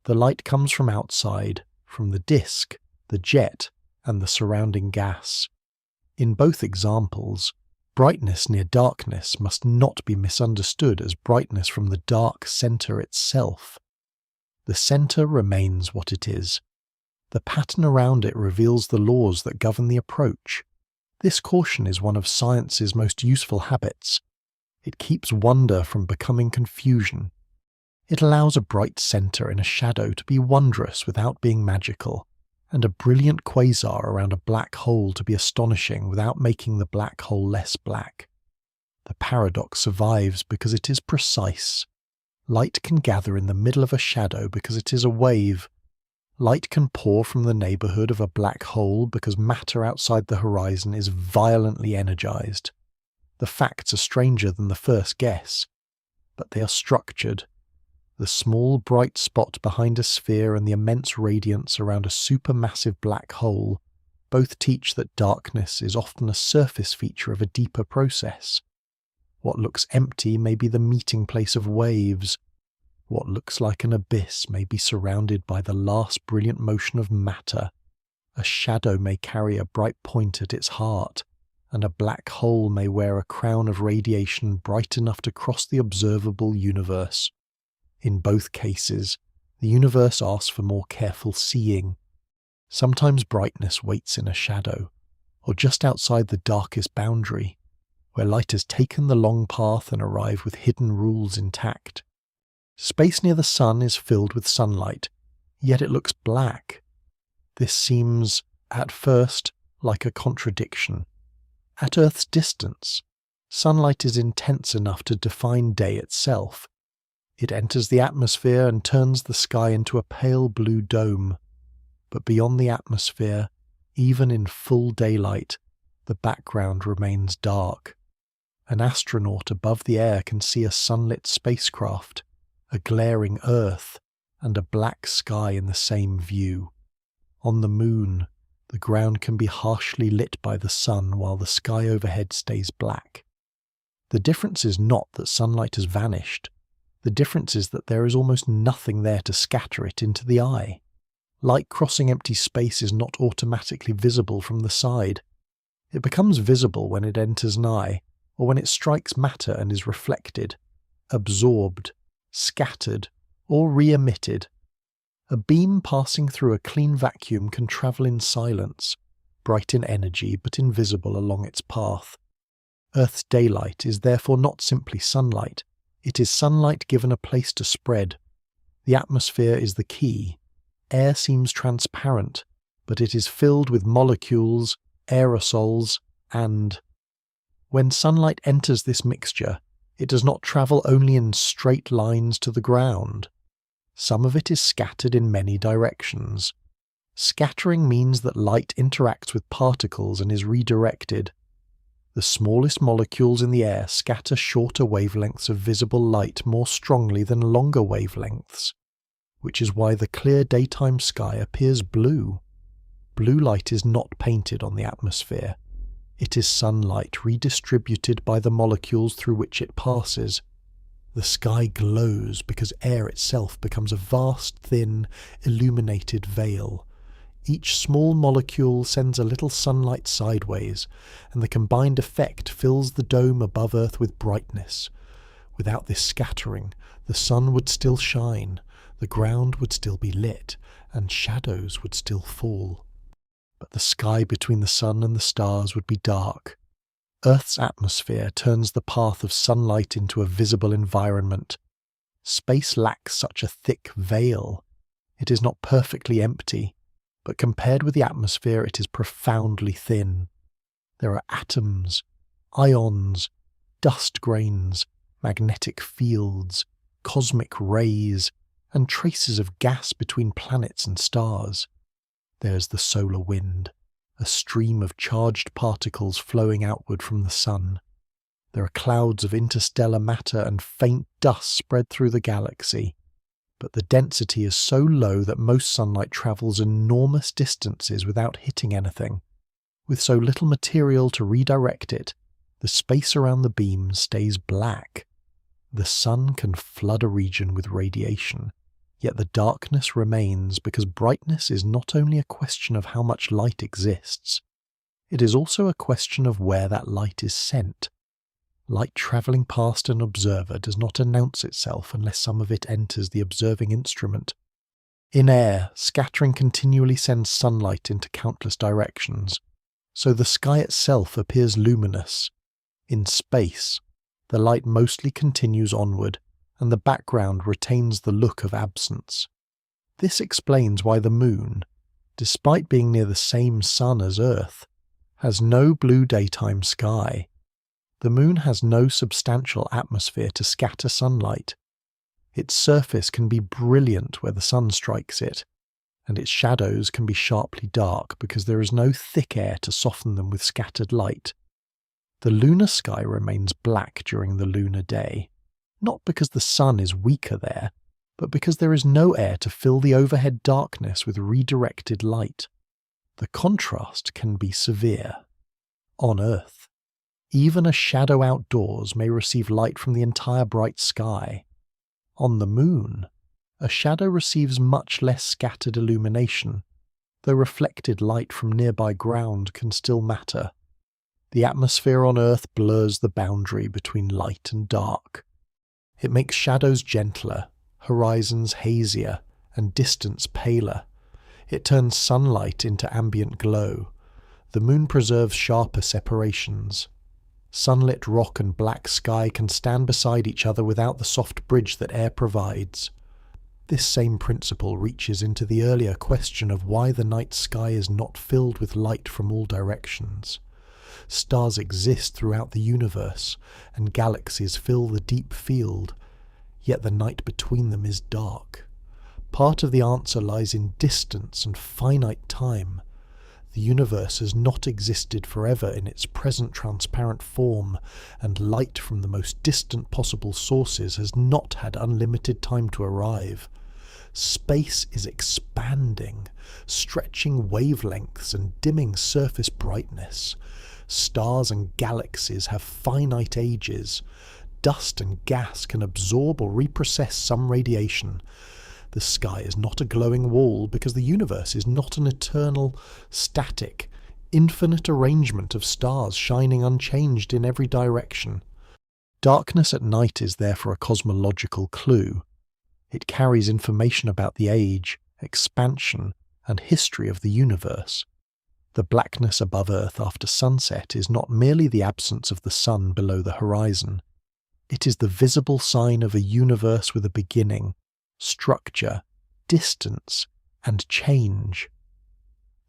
The light comes from outside, from the disk, the jet, and the surrounding gas. In both examples, brightness near darkness must not be misunderstood as brightness from the dark center itself. The center remains what it is. The pattern around it reveals the laws that govern the approach. This caution is one of science's most useful habits. It keeps wonder from becoming confusion. It allows a bright center in a shadow to be wondrous without being magical, and a brilliant quasar around a black hole to be astonishing without making the black hole less black. The paradox survives because it is precise. Light can gather in the middle of a shadow because it is a wave. Light can pour from the neighborhood of a black hole because matter outside the horizon is violently energized. The facts are stranger than the first guess, but they are structured. The small bright spot behind a sphere and the immense radiance around a supermassive black hole Both teach that darkness is often a surface feature of a deeper process. What looks empty may be the meeting place of waves. What looks like an abyss may be surrounded by the last brilliant motion of matter. A shadow may carry a bright point at its heart, and a black hole may wear a crown of radiation bright enough to cross the observable universe. In both cases, the universe asks for more careful seeing. Sometimes brightness waits in a shadow, or just outside the darkest boundary, where light has taken the long path and arrived with hidden rules intact. Space near the sun is filled with sunlight, yet it looks black. This seems, at first, like a contradiction. At Earth's distance, sunlight is intense enough to define day itself. It enters the atmosphere and turns the sky into a pale blue dome. But beyond the atmosphere, even in full daylight, the background remains dark. An astronaut above the air can see a sunlit spacecraft, a glaring Earth, and a black sky in the same view. On the moon, the ground can be harshly lit by the sun while the sky overhead stays black. The difference is not that sunlight has vanished. The difference is that there is almost nothing there to scatter it into the eye. Light crossing empty space is not automatically visible from the side. It becomes visible when it enters an eye, or when it strikes matter and is reflected, absorbed, scattered, or re-emitted. A beam passing through a clean vacuum can travel in silence, bright in energy but invisible along its path. Earth's daylight is therefore not simply sunlight, it is sunlight given a place to spread. The atmosphere is the key. Air seems transparent, but it is filled with molecules, aerosols, and... When sunlight enters this mixture, it does not travel only in straight lines to the ground. Some of it is scattered in many directions. Scattering means that light interacts with particles and is redirected. The smallest molecules in the air scatter shorter wavelengths of visible light more strongly than longer wavelengths, which is why the clear daytime sky appears blue. Blue light is not painted on the atmosphere. It is sunlight redistributed by the molecules through which it passes. The sky glows because air itself becomes a vast, thin, illuminated veil. Each small molecule sends a little sunlight sideways, and the combined effect fills the dome above Earth with brightness. Without this scattering, the sun would still shine, the ground would still be lit, and shadows would still fall. But the sky between the sun and the stars would be dark. Earth's atmosphere turns the path of sunlight into a visible environment. Space lacks such a thick veil. It is not perfectly empty, but compared with the atmosphere it is profoundly thin. There are atoms, ions, dust grains, magnetic fields, cosmic rays, and traces of gas between planets and stars. There's the solar wind, a stream of charged particles flowing outward from the sun. There are clouds of interstellar matter and faint dust spread through the galaxy. But the density is so low that most sunlight travels enormous distances without hitting anything. With so little material to redirect it, the space around the beam stays black. The sun can flood a region with radiation, yet the darkness remains because brightness is not only a question of how much light exists, it is also a question of where that light is sent. Light travelling past an observer does not announce itself unless some of it enters the observing instrument. In air, scattering continually sends sunlight into countless directions, so the sky itself appears luminous. In space, the light mostly continues onward, and the background retains the look of absence. This explains why the moon, despite being near the same sun as Earth, has no blue daytime sky. The moon has no substantial atmosphere to scatter sunlight. Its surface can be brilliant where the sun strikes it, and its shadows can be sharply dark because there is no thick air to soften them with scattered light. The lunar sky remains black during the lunar day, not because the sun is weaker there, but because there is no air to fill the overhead darkness with redirected light. The contrast can be severe. On Earth, even a shadow outdoors may receive light from the entire bright sky. On the Moon, a shadow receives much less scattered illumination, though reflected light from nearby ground can still matter. The atmosphere on Earth blurs the boundary between light and dark. It makes shadows gentler, horizons hazier, and distance paler. It turns sunlight into ambient glow. The Moon preserves sharper separations. Sunlit rock and black sky can stand beside each other without the soft bridge that air provides. This same principle reaches into the earlier question of why the night sky is not filled with light from all directions. Stars exist throughout the universe, and galaxies fill the deep field, yet the night between them is dark. Part of the answer lies in distance and finite time. The universe has not existed forever in its present transparent form, and light from the most distant possible sources has not had unlimited time to arrive. Space is expanding, stretching wavelengths and dimming surface brightness. Stars and galaxies have finite ages. Dust and gas can absorb or reprocess some radiation. The sky is not a glowing wall because the universe is not an eternal, static, infinite arrangement of stars shining unchanged in every direction. Darkness at night is therefore a cosmological clue. It carries information about the age, expansion, and history of the universe. The blackness above Earth after sunset is not merely the absence of the sun below the horizon. It is the visible sign of a universe with a beginning, structure, distance, and change.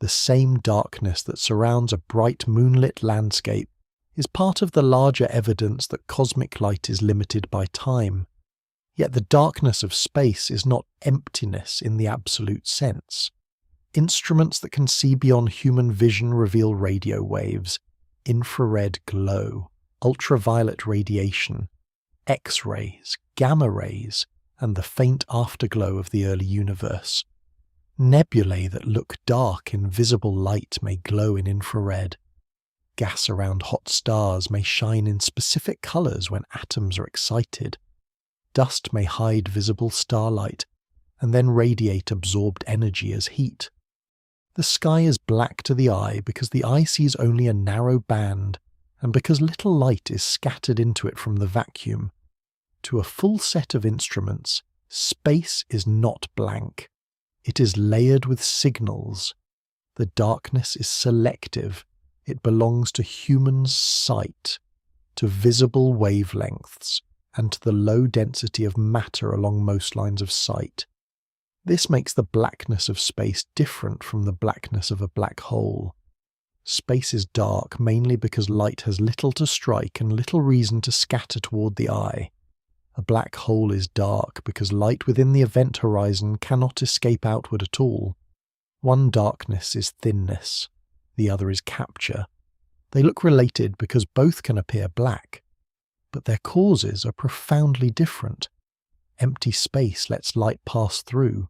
The same darkness that surrounds a bright moonlit landscape is part of the larger evidence that cosmic light is limited by time. Yet the darkness of space is not emptiness in the absolute sense. Instruments that can see beyond human vision reveal radio waves, infrared glow, ultraviolet radiation, X-rays, gamma rays, and the faint afterglow of the early universe. Nebulae that look dark in visible light may glow in infrared. Gas around hot stars may shine in specific colours when atoms are excited. Dust may hide visible starlight, and then radiate absorbed energy as heat. The sky is black to the eye because the eye sees only a narrow band, and because little light is scattered into it from the vacuum. To a full set of instruments, space is not blank. It is layered with signals. The darkness is selective. It belongs to human sight, to visible wavelengths, and to the low density of matter along most lines of sight. This makes the blackness of space different from the blackness of a black hole. Space is dark mainly because light has little to strike and little reason to scatter toward the eye. A black hole is dark because light within the event horizon cannot escape outward at all. One darkness is thinness, the other is capture. They look related because both can appear black, but their causes are profoundly different. Empty space lets light pass through.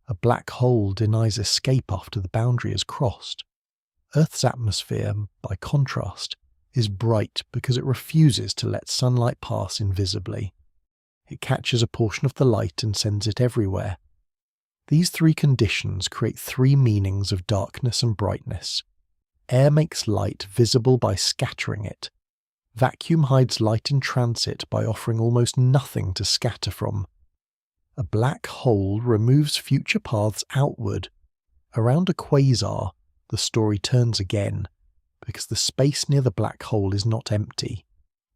A black hole denies escape after the boundary is crossed. Earth's atmosphere, by contrast, is bright because it refuses to let sunlight pass invisibly. It catches a portion of the light and sends it everywhere. These three conditions create three meanings of darkness and brightness. Air makes light visible by scattering it. Vacuum hides light in transit by offering almost nothing to scatter from. A black hole removes future paths outward. Around a quasar, the story turns again, because the space near the black hole is not empty.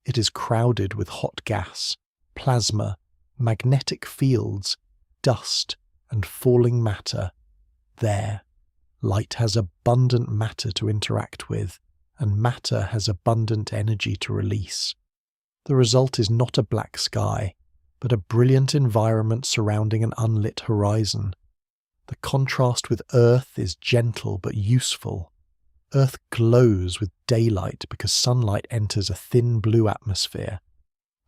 It is crowded with hot gas, plasma, magnetic fields, dust, and falling matter. There, light has abundant matter to interact with, and matter has abundant energy to release. The result is not a black sky, but a brilliant environment surrounding an unlit horizon. The contrast with Earth is gentle but useful. Earth glows with daylight because sunlight enters a thin blue atmosphere.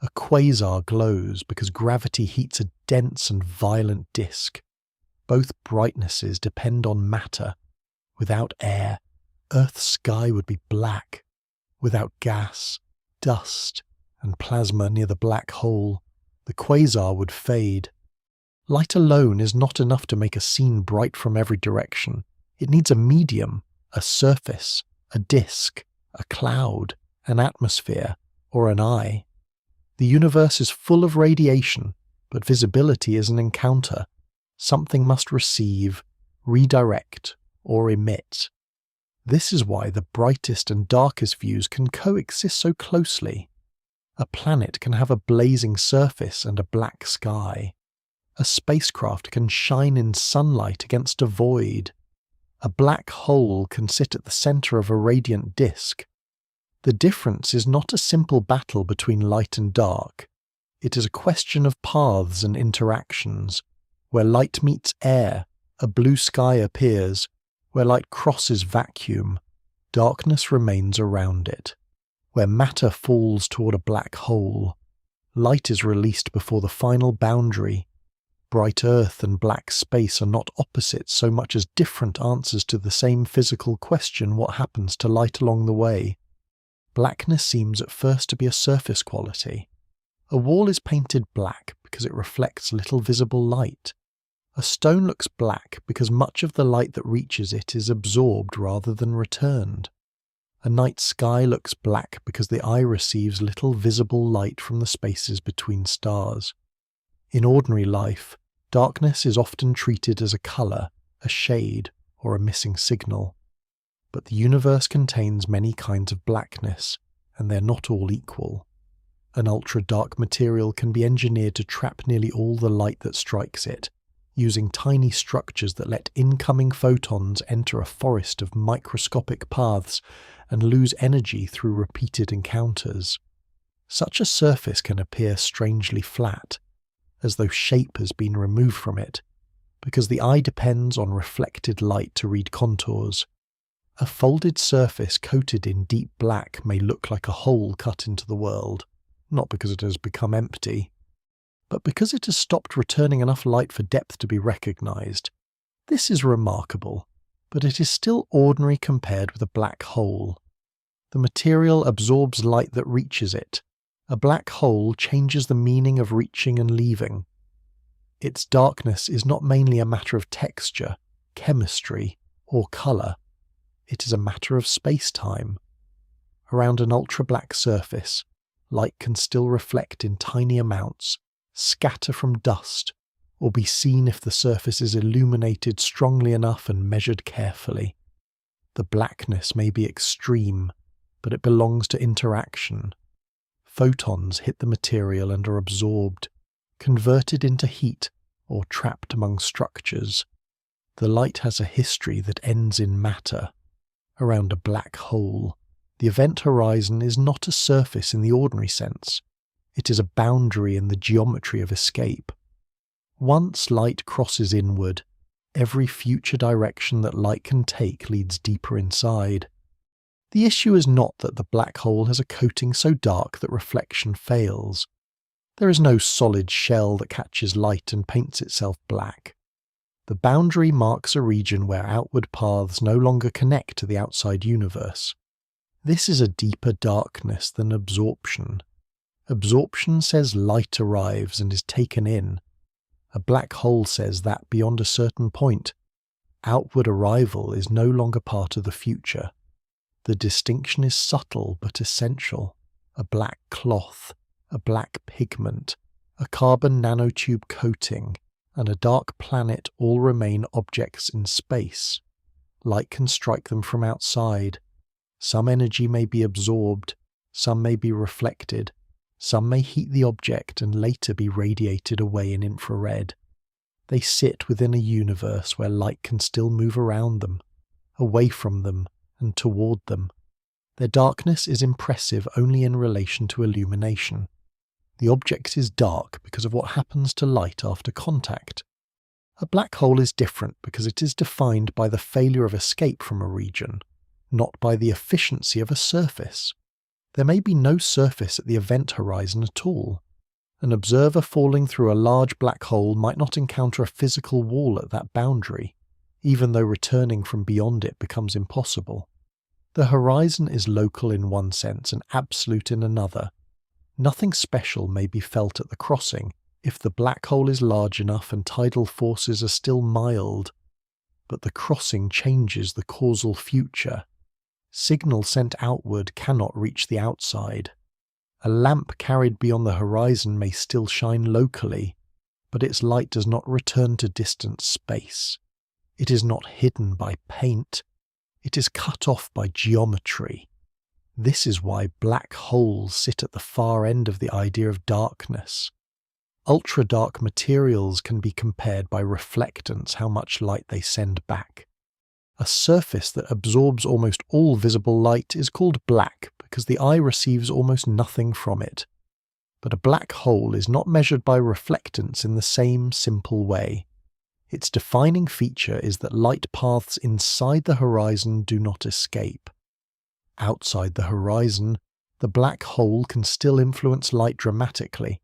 A quasar glows because gravity heats a dense and violent disk. Both brightnesses depend on matter. Without air, Earth's sky would be black. Without gas, dust, and plasma near the black hole, the quasar would fade. Light alone is not enough to make a scene bright from every direction. It needs a medium, a surface, a disk, a cloud, an atmosphere, or an eye. The universe is full of radiation, but visibility is an encounter. Something must receive, redirect, or emit. This is why the brightest and darkest views can coexist so closely. A planet can have a blazing surface and a black sky. A spacecraft can shine in sunlight against a void. A black hole can sit at the center of a radiant disk. The difference is not a simple battle between light and dark. It is a question of paths and interactions. Where light meets air, a blue sky appears. Where light crosses vacuum, darkness remains around it. Where matter falls toward a black hole, light is released before the final boundary. Bright Earth and black space are not opposites so much as different answers to the same physical question: what happens to light along the way? Blackness seems at first to be a surface quality. A wall is painted black because it reflects little visible light. A stone looks black because much of the light that reaches it is absorbed rather than returned. A night sky looks black because the eye receives little visible light from the spaces between stars. In ordinary life, darkness is often treated as a colour, a shade, or a missing signal. But the universe contains many kinds of blackness, and they're not all equal. An ultra-dark material can be engineered to trap nearly all the light that strikes it, using tiny structures that let incoming photons enter a forest of microscopic paths and lose energy through repeated encounters. Such a surface can appear strangely flat, as though shape has been removed from it, because the eye depends on reflected light to read contours. A folded surface coated in deep black may look like a hole cut into the world, not because it has become empty, but because it has stopped returning enough light for depth to be recognized. This is remarkable, but it is still ordinary compared with a black hole. The material absorbs light that reaches it. A black hole changes the meaning of reaching and leaving. Its darkness is not mainly a matter of texture, chemistry, or colour. It is a matter of space-time. Around an ultra-black surface, light can still reflect in tiny amounts, scatter from dust, or be seen if the surface is illuminated strongly enough and measured carefully. The blackness may be extreme, but it belongs to interaction. Photons hit the material and are absorbed, converted into heat, or trapped among structures. The light has a history that ends in matter. Around a black hole, the event horizon is not a surface in the ordinary sense. It is a boundary in the geometry of escape. Once light crosses inward, every future direction that light can take leads deeper inside. The issue is not that the black hole has a coating so dark that reflection fails. There is no solid shell that catches light and paints itself black. The boundary marks a region where outward paths no longer connect to the outside universe. This is a deeper darkness than absorption. Absorption says light arrives and is taken in. A black hole says that beyond a certain point, outward arrival is no longer part of the future. The distinction is subtle but essential. A black cloth, a black pigment, a carbon nanotube coating, and a dark planet all remain objects in space. Light can strike them from outside. Some energy may be absorbed, some may be reflected, some may heat the object and later be radiated away in infrared. They sit within a universe where light can still move around them, away from them, and toward them. Their darkness is impressive only in relation to illumination. The object is dark because of what happens to light after contact. A black hole is different because it is defined by the failure of escape from a region, not by the efficiency of a surface. There may be no surface at the event horizon at all. An observer falling through a large black hole might not encounter a physical wall at that boundary. even though returning from beyond it becomes impossible. The horizon is local in one sense and absolute in another. Nothing special may be felt at the crossing if the black hole is large enough and tidal forces are still mild, but the crossing changes the causal future. Signal sent outward cannot reach the outside. A lamp carried beyond the horizon may still shine locally, but its light does not return to distant space. It is not hidden by paint. It is cut off by geometry. This is why black holes sit at the far end of the idea of darkness. Ultra-dark materials can be compared by reflectance, how much light they send back. A surface that absorbs almost all visible light is called black because the eye receives almost nothing from it. But a black hole is not measured by reflectance in the same simple way. Its defining feature is that light paths inside the horizon do not escape. Outside the horizon, the black hole can still influence light dramatically.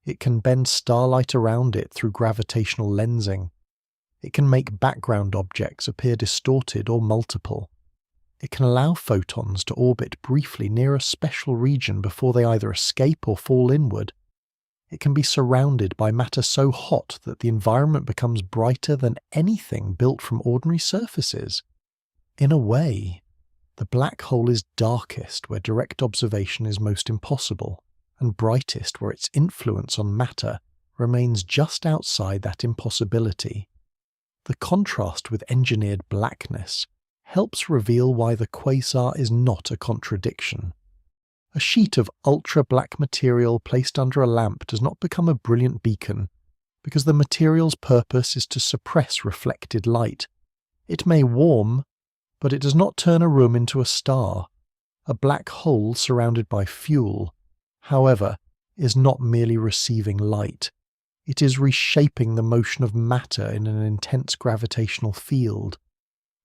It can bend starlight around it through gravitational lensing. It can make background objects appear distorted or multiple. It can allow photons to orbit briefly near a special region before they either escape or fall inward. It can be surrounded by matter so hot that the environment becomes brighter than anything built from ordinary surfaces. In a way, the black hole is darkest where direct observation is most impossible, and brightest where its influence on matter remains just outside that impossibility. The contrast with engineered blackness helps reveal why the quasar is not a contradiction. A sheet of ultra-black material placed under a lamp does not become a brilliant beacon, because the material's purpose is to suppress reflected light. It may warm, but it does not turn a room into a star. A black hole surrounded by fuel, however, is not merely receiving light. It is reshaping the motion of matter in an intense gravitational field.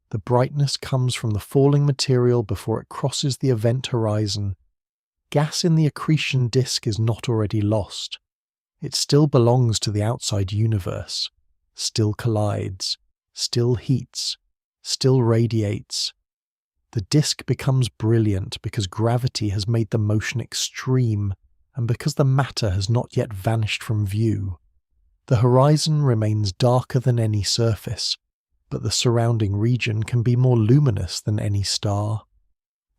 The brightness comes from the falling material before it crosses the event horizon. Gas in the accretion disk is not already lost. It still belongs to the outside universe, still collides, still heats, still radiates. The disk becomes brilliant because gravity has made the motion extreme and because the matter has not yet vanished from view. The horizon remains darker than any surface, but the surrounding region can be more luminous than any star.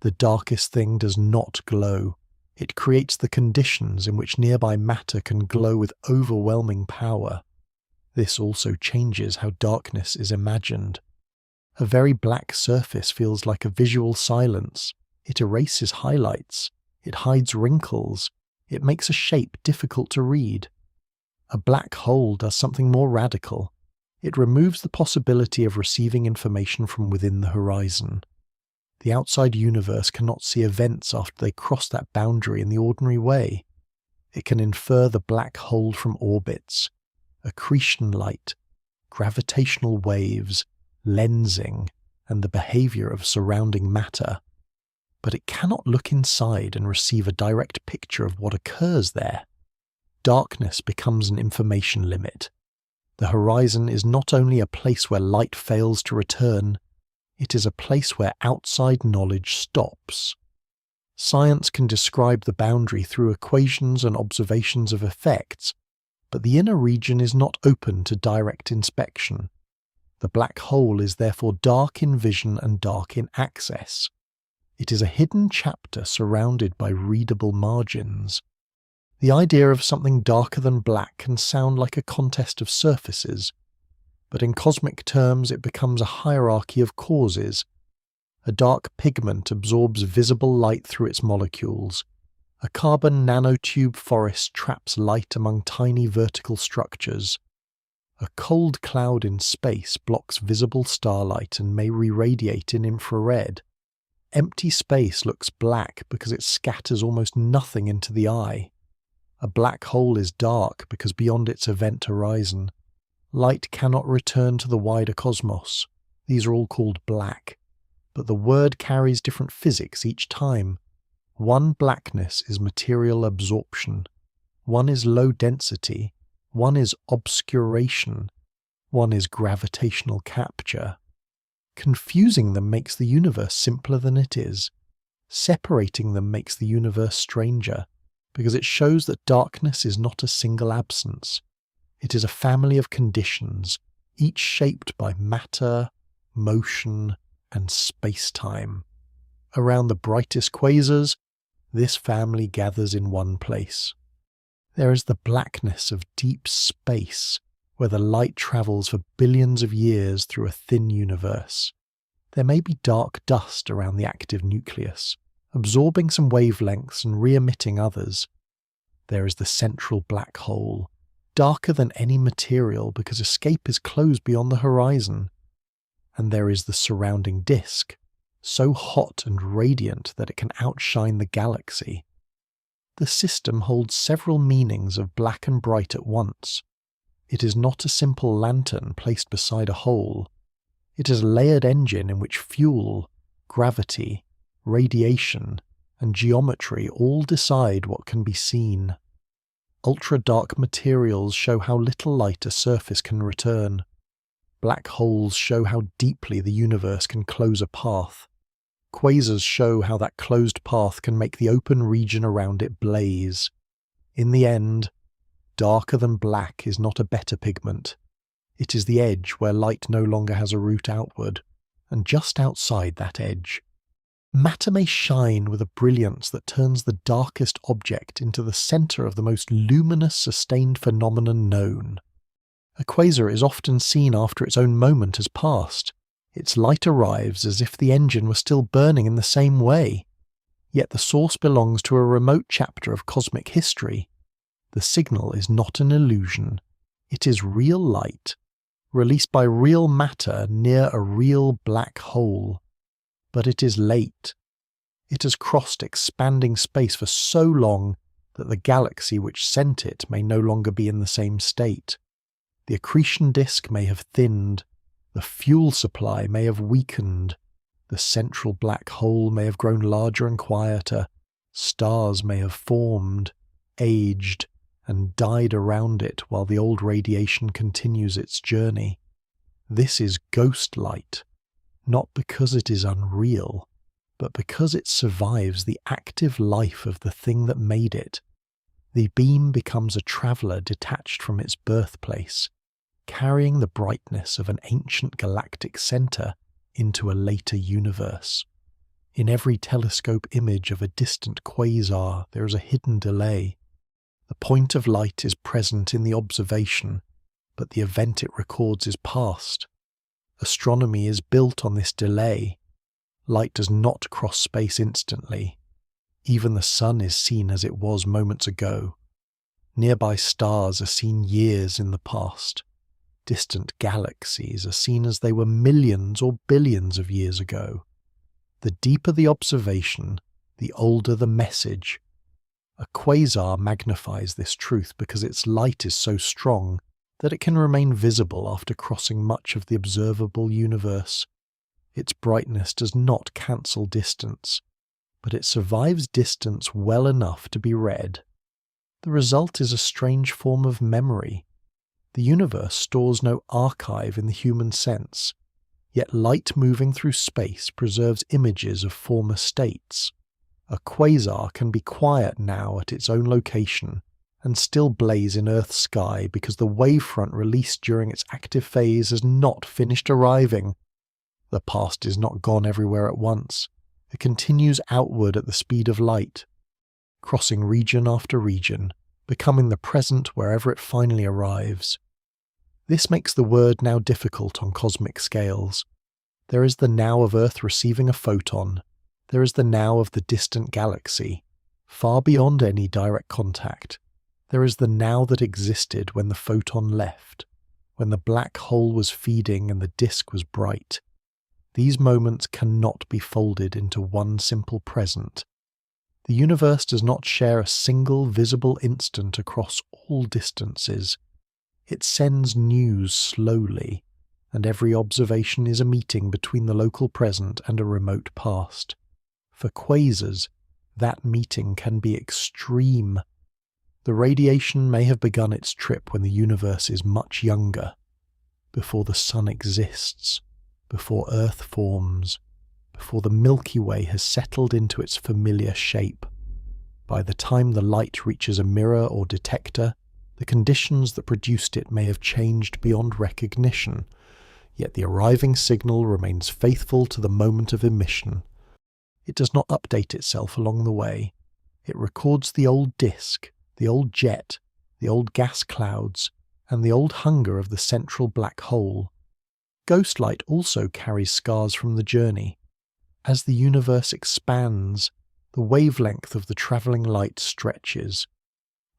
The darkest thing does not glow. It creates the conditions in which nearby matter can glow with overwhelming power. This also changes how darkness is imagined. A very black surface feels like a visual silence. It erases highlights. It hides wrinkles. It makes a shape difficult to read. A black hole does something more radical. It removes the possibility of receiving information from within the horizon. The outside universe cannot see events after they cross that boundary in the ordinary way. It can infer the black hole from orbits, accretion light, gravitational waves, lensing, and the behavior of surrounding matter. But it cannot look inside and receive a direct picture of what occurs there. Darkness becomes an information limit. The horizon is not only a place where light fails to return, it is a place where outside knowledge stops. Science can describe the boundary through equations and observations of effects, but the inner region is not open to direct inspection. The black hole is therefore dark in vision and dark in access. It is a hidden chapter surrounded by readable margins. The idea of something darker than black can sound like a contest of surfaces, but in cosmic terms it becomes a hierarchy of causes. A dark pigment absorbs visible light through its molecules. A carbon nanotube forest traps light among tiny vertical structures. A cold cloud in space blocks visible starlight and may re-radiate in infrared. Empty space looks black because it scatters almost nothing into the eye. A black hole is dark because beyond its event horizon, light cannot return to the wider cosmos. These are all called black, but the word carries different physics each time. One blackness is material absorption, one is low density, one is obscuration, One is gravitational capture. Confusing them makes the universe simpler than it is. Separating them makes the universe stranger, because it shows that darkness is not a single absence. It is a family of conditions, each shaped by matter, motion, and space-time. Around the brightest quasars, this family gathers in one place. There is the blackness of deep space, where the light travels for billions of years through a thin universe. There may be dark dust around the active nucleus, absorbing some wavelengths and re-emitting others. There is the central black hole, darker than any material because escape is closed beyond the horizon. And there is the surrounding disk, so hot and radiant that it can outshine the galaxy. The system holds several meanings of black and bright at once. It is not a simple lantern placed beside a hole. It is a layered engine in which fuel, gravity, radiation, and geometry all decide what can be seen. Ultra-dark materials show how little light a surface can return. Black holes show how deeply the universe can close a path. Quasars show how that closed path can make the open region around it blaze. In the end, darker than black is not a better pigment. It is the edge where light no longer has a route outward, and just outside that edge. Matter may shine with a brilliance that turns the darkest object into the centre of the most luminous sustained phenomenon known. A quasar is often seen after its own moment has passed. Its light arrives as if the engine were still burning in the same way. Yet the source belongs to a remote chapter of cosmic history. The signal is not an illusion. It is real light, released by real matter near a real black hole. But it is late. It has crossed expanding space for so long that the galaxy which sent it may no longer be in the same state. The accretion disk may have thinned, the fuel supply may have weakened, the central black hole may have grown larger and quieter, stars may have formed, aged, and died around it while the old radiation continues its journey. This is ghost light, not because it is unreal, but because it survives the active life of the thing that made it. The beam becomes a traveller detached from its birthplace, carrying the brightness of an ancient galactic centre into a later universe. In every telescope image of a distant quasar there is a hidden delay. The point of light is present in the observation, but the event it records is past. Astronomy is built on this delay. Light does not cross space instantly. Even the sun is seen as it was moments ago. Nearby stars are seen years in the past. Distant galaxies are seen as they were millions or billions of years ago. The deeper the observation, the older the message. A quasar magnifies this truth because its light is so strong that it can remain visible after crossing much of the observable universe. Its brightness does not cancel distance, but it survives distance well enough to be read. The result is a strange form of memory. The universe stores no archive in the human sense, yet light moving through space preserves images of former states. A quasar can be quiet now at its own location, and still blaze in Earth's sky because the wavefront released during its active phase has not finished arriving. The past is not gone everywhere at once. It continues outward at the speed of light, crossing region after region, becoming the present wherever it finally arrives. This makes the word now difficult on cosmic scales. There is the now of Earth receiving a photon. There is the now of the distant galaxy, far beyond any direct contact. There is the now that existed when the photon left, when the black hole was feeding and the disk was bright. These moments cannot be folded into one simple present. The universe does not share a single visible instant across all distances. It sends news slowly, and every observation is a meeting between the local present and a remote past. For quasars, that meeting can be extreme. The radiation may have begun its trip when the universe is much younger. before the sun exists, before Earth forms, before the Milky Way has settled into its familiar shape. By the time the light reaches a mirror or detector, the conditions that produced it may have changed beyond recognition, yet the arriving signal remains faithful to the moment of emission. It does not update itself along the way. It records the old disk, the old jet, the old gas clouds, and the old hunger of the central black hole. Ghost light also carries scars from the journey. As the universe expands, the wavelength of the travelling light stretches.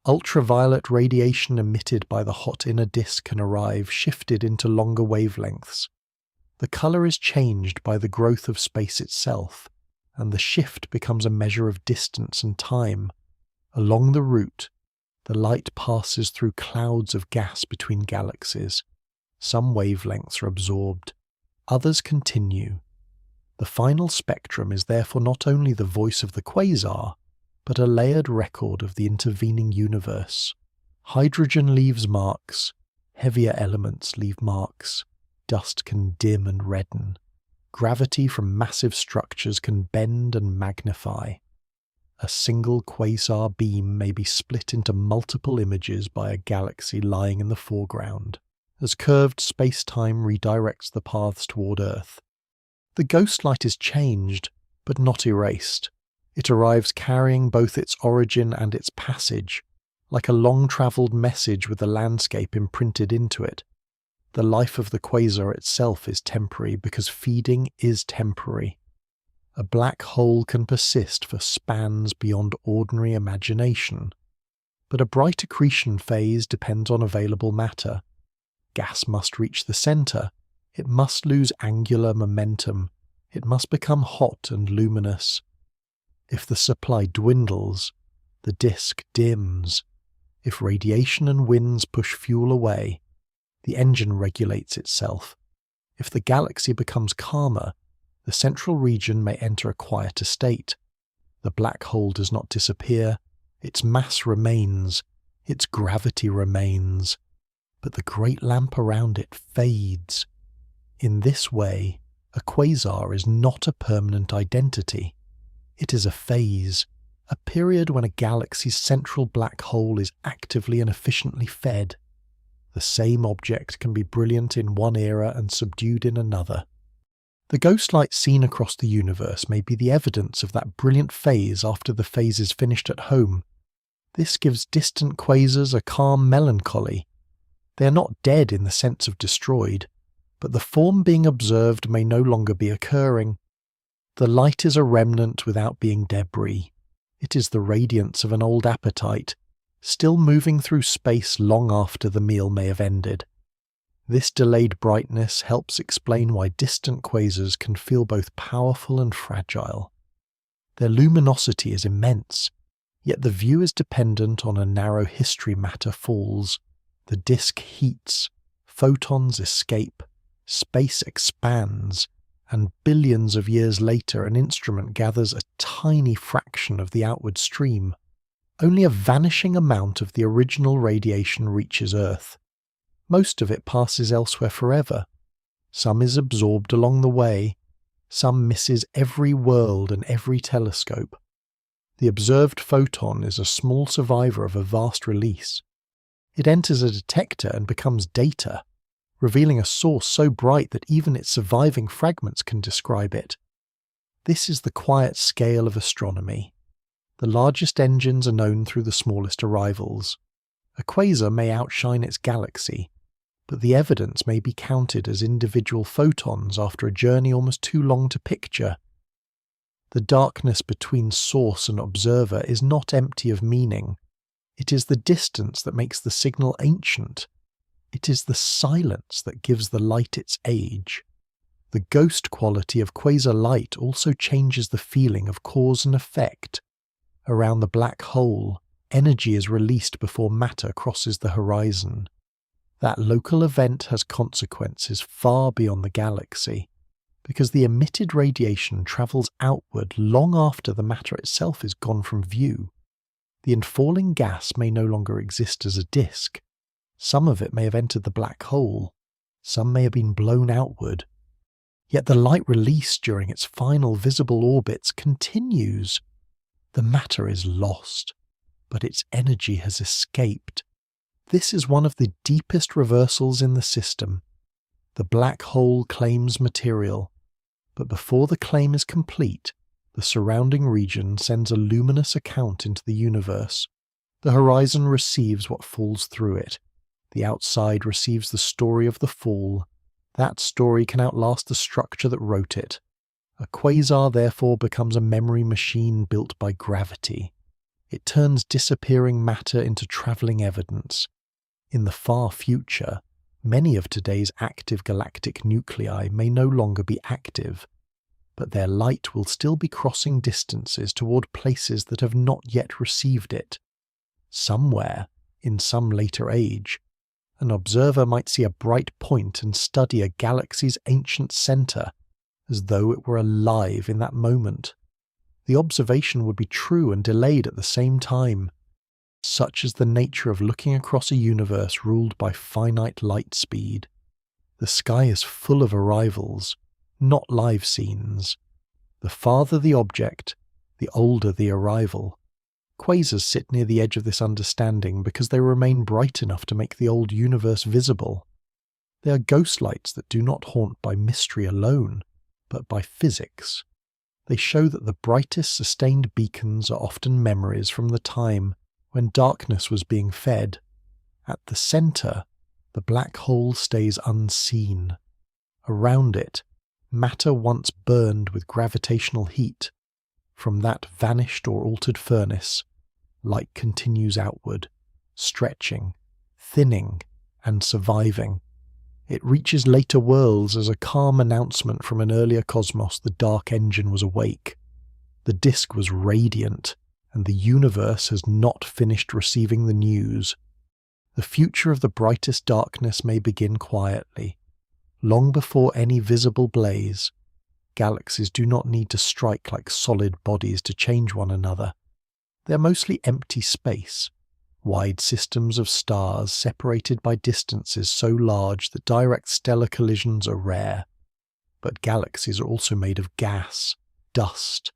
Ultraviolet radiation emitted by the hot inner disk can arrive shifted into longer wavelengths. The colour is changed by the growth of space itself, and the shift becomes a measure of distance and time. Along the route, the light passes through clouds of gas between galaxies. Some wavelengths are absorbed, others continue. The final spectrum is therefore not only the voice of the quasar, but a layered record of the intervening universe. Hydrogen leaves marks, heavier elements leave marks, dust can dim and redden. Gravity from massive structures can bend and magnify. A single quasar beam may be split into multiple images by a galaxy lying in the foreground, as curved space-time redirects the paths toward Earth. The ghost light is changed, but not erased. It arrives carrying both its origin and its passage, like a long-travelled message with the landscape imprinted into it. The life of the quasar itself is temporary because feeding is temporary. A black hole can persist for spans beyond ordinary imagination. But a bright accretion phase depends on available matter. Gas must reach the centre. It must lose angular momentum. It must become hot and luminous. If the supply dwindles, the disk dims. If radiation and winds push fuel away, the engine regulates itself. If the galaxy becomes calmer, the central region may enter a quieter state. The black hole does not disappear. Its mass remains. Its gravity remains. But the great lamp around it fades. In this way, a quasar is not a permanent identity. It is a phase, a period when a galaxy's central black hole is actively and efficiently fed. The same object can be brilliant in one era and subdued in another. The ghost light seen across the universe may be the evidence of that brilliant phase after the phase is finished at home. This gives distant quasars a calm melancholy. They are not dead in the sense of destroyed, but the form being observed may no longer be occurring. The light is a remnant without being debris. It is the radiance of an old appetite, still moving through space long after the meal may have ended. This delayed brightness helps explain why distant quasars can feel both powerful and fragile. Their luminosity is immense, yet the view is dependent on a narrow history matter falls. The disk heats, photons escape, space expands, and billions of years later an instrument gathers a tiny fraction of the outward stream. Only a vanishing amount of the original radiation reaches Earth. Most of it passes elsewhere forever. Some is absorbed along the way. Some misses every world and every telescope. The observed photon is a small survivor of a vast release. It enters a detector and becomes data, revealing a source so bright that even its surviving fragments can describe it. This is the quiet scale of astronomy. The largest engines are known through the smallest arrivals. A quasar may outshine its galaxy, but the evidence may be counted as individual photons after a journey almost too long to picture. The darkness between source and observer is not empty of meaning. It is the distance that makes the signal ancient. It is the silence that gives the light its age. The ghost quality of quasar light also changes the feeling of cause and effect. Around the black hole, energy is released before matter crosses the horizon. That local event has consequences far beyond the galaxy, because the emitted radiation travels outward long after the matter itself is gone from view. The infalling gas may no longer exist as a disk. Some of it may have entered the black hole. Some may have been blown outward. Yet the light released during its final visible orbits continues. The matter is lost, but its energy has escaped. This is one of the deepest reversals in the system. The black hole claims material, but before the claim is complete, the surrounding region sends a luminous account into the universe. The horizon receives what falls through it. The outside receives the story of the fall. That story can outlast the structure that wrote it. A quasar therefore becomes a memory machine built by gravity. It turns disappearing matter into travelling evidence. In the far future, many of today's active galactic nuclei may no longer be active, but their light will still be crossing distances toward places that have not yet received it. Somewhere, in some later age, an observer might see a bright point and study a galaxy's ancient centre, as though it were alive in that moment. The observation would be true and delayed at the same time. Such is the nature of looking across a universe ruled by finite light speed. The sky is full of arrivals, not live scenes. The farther the object, the older the arrival. Quasars sit near the edge of this understanding because they remain bright enough to make the old universe visible. They are ghost lights that do not haunt by mystery alone, but by physics. They show that the brightest sustained beacons are often memories from the time when darkness was being fed. At the centre, the black hole stays unseen. Around it, matter once burned with gravitational heat. From that vanished or altered furnace, light continues outward, stretching, thinning, and surviving. It reaches later worlds as a calm announcement from an earlier cosmos the dark engine was awake. The disk was radiant, and the universe has not finished receiving the news. The future of the brightest darkness may begin quietly. Long before any visible blaze, galaxies do not need to strike like solid bodies to change one another. They are mostly empty space, wide systems of stars separated by distances so large that direct stellar collisions are rare. But galaxies are also made of gas, dust,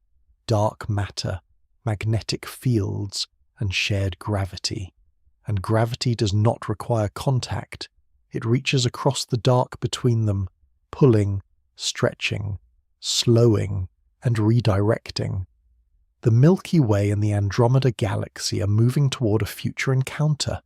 dark matter, magnetic fields, and shared gravity. And gravity does not require contact. It reaches across the dark between them, pulling, stretching, slowing, and redirecting. The Milky Way and the Andromeda Galaxy are moving toward a future encounter.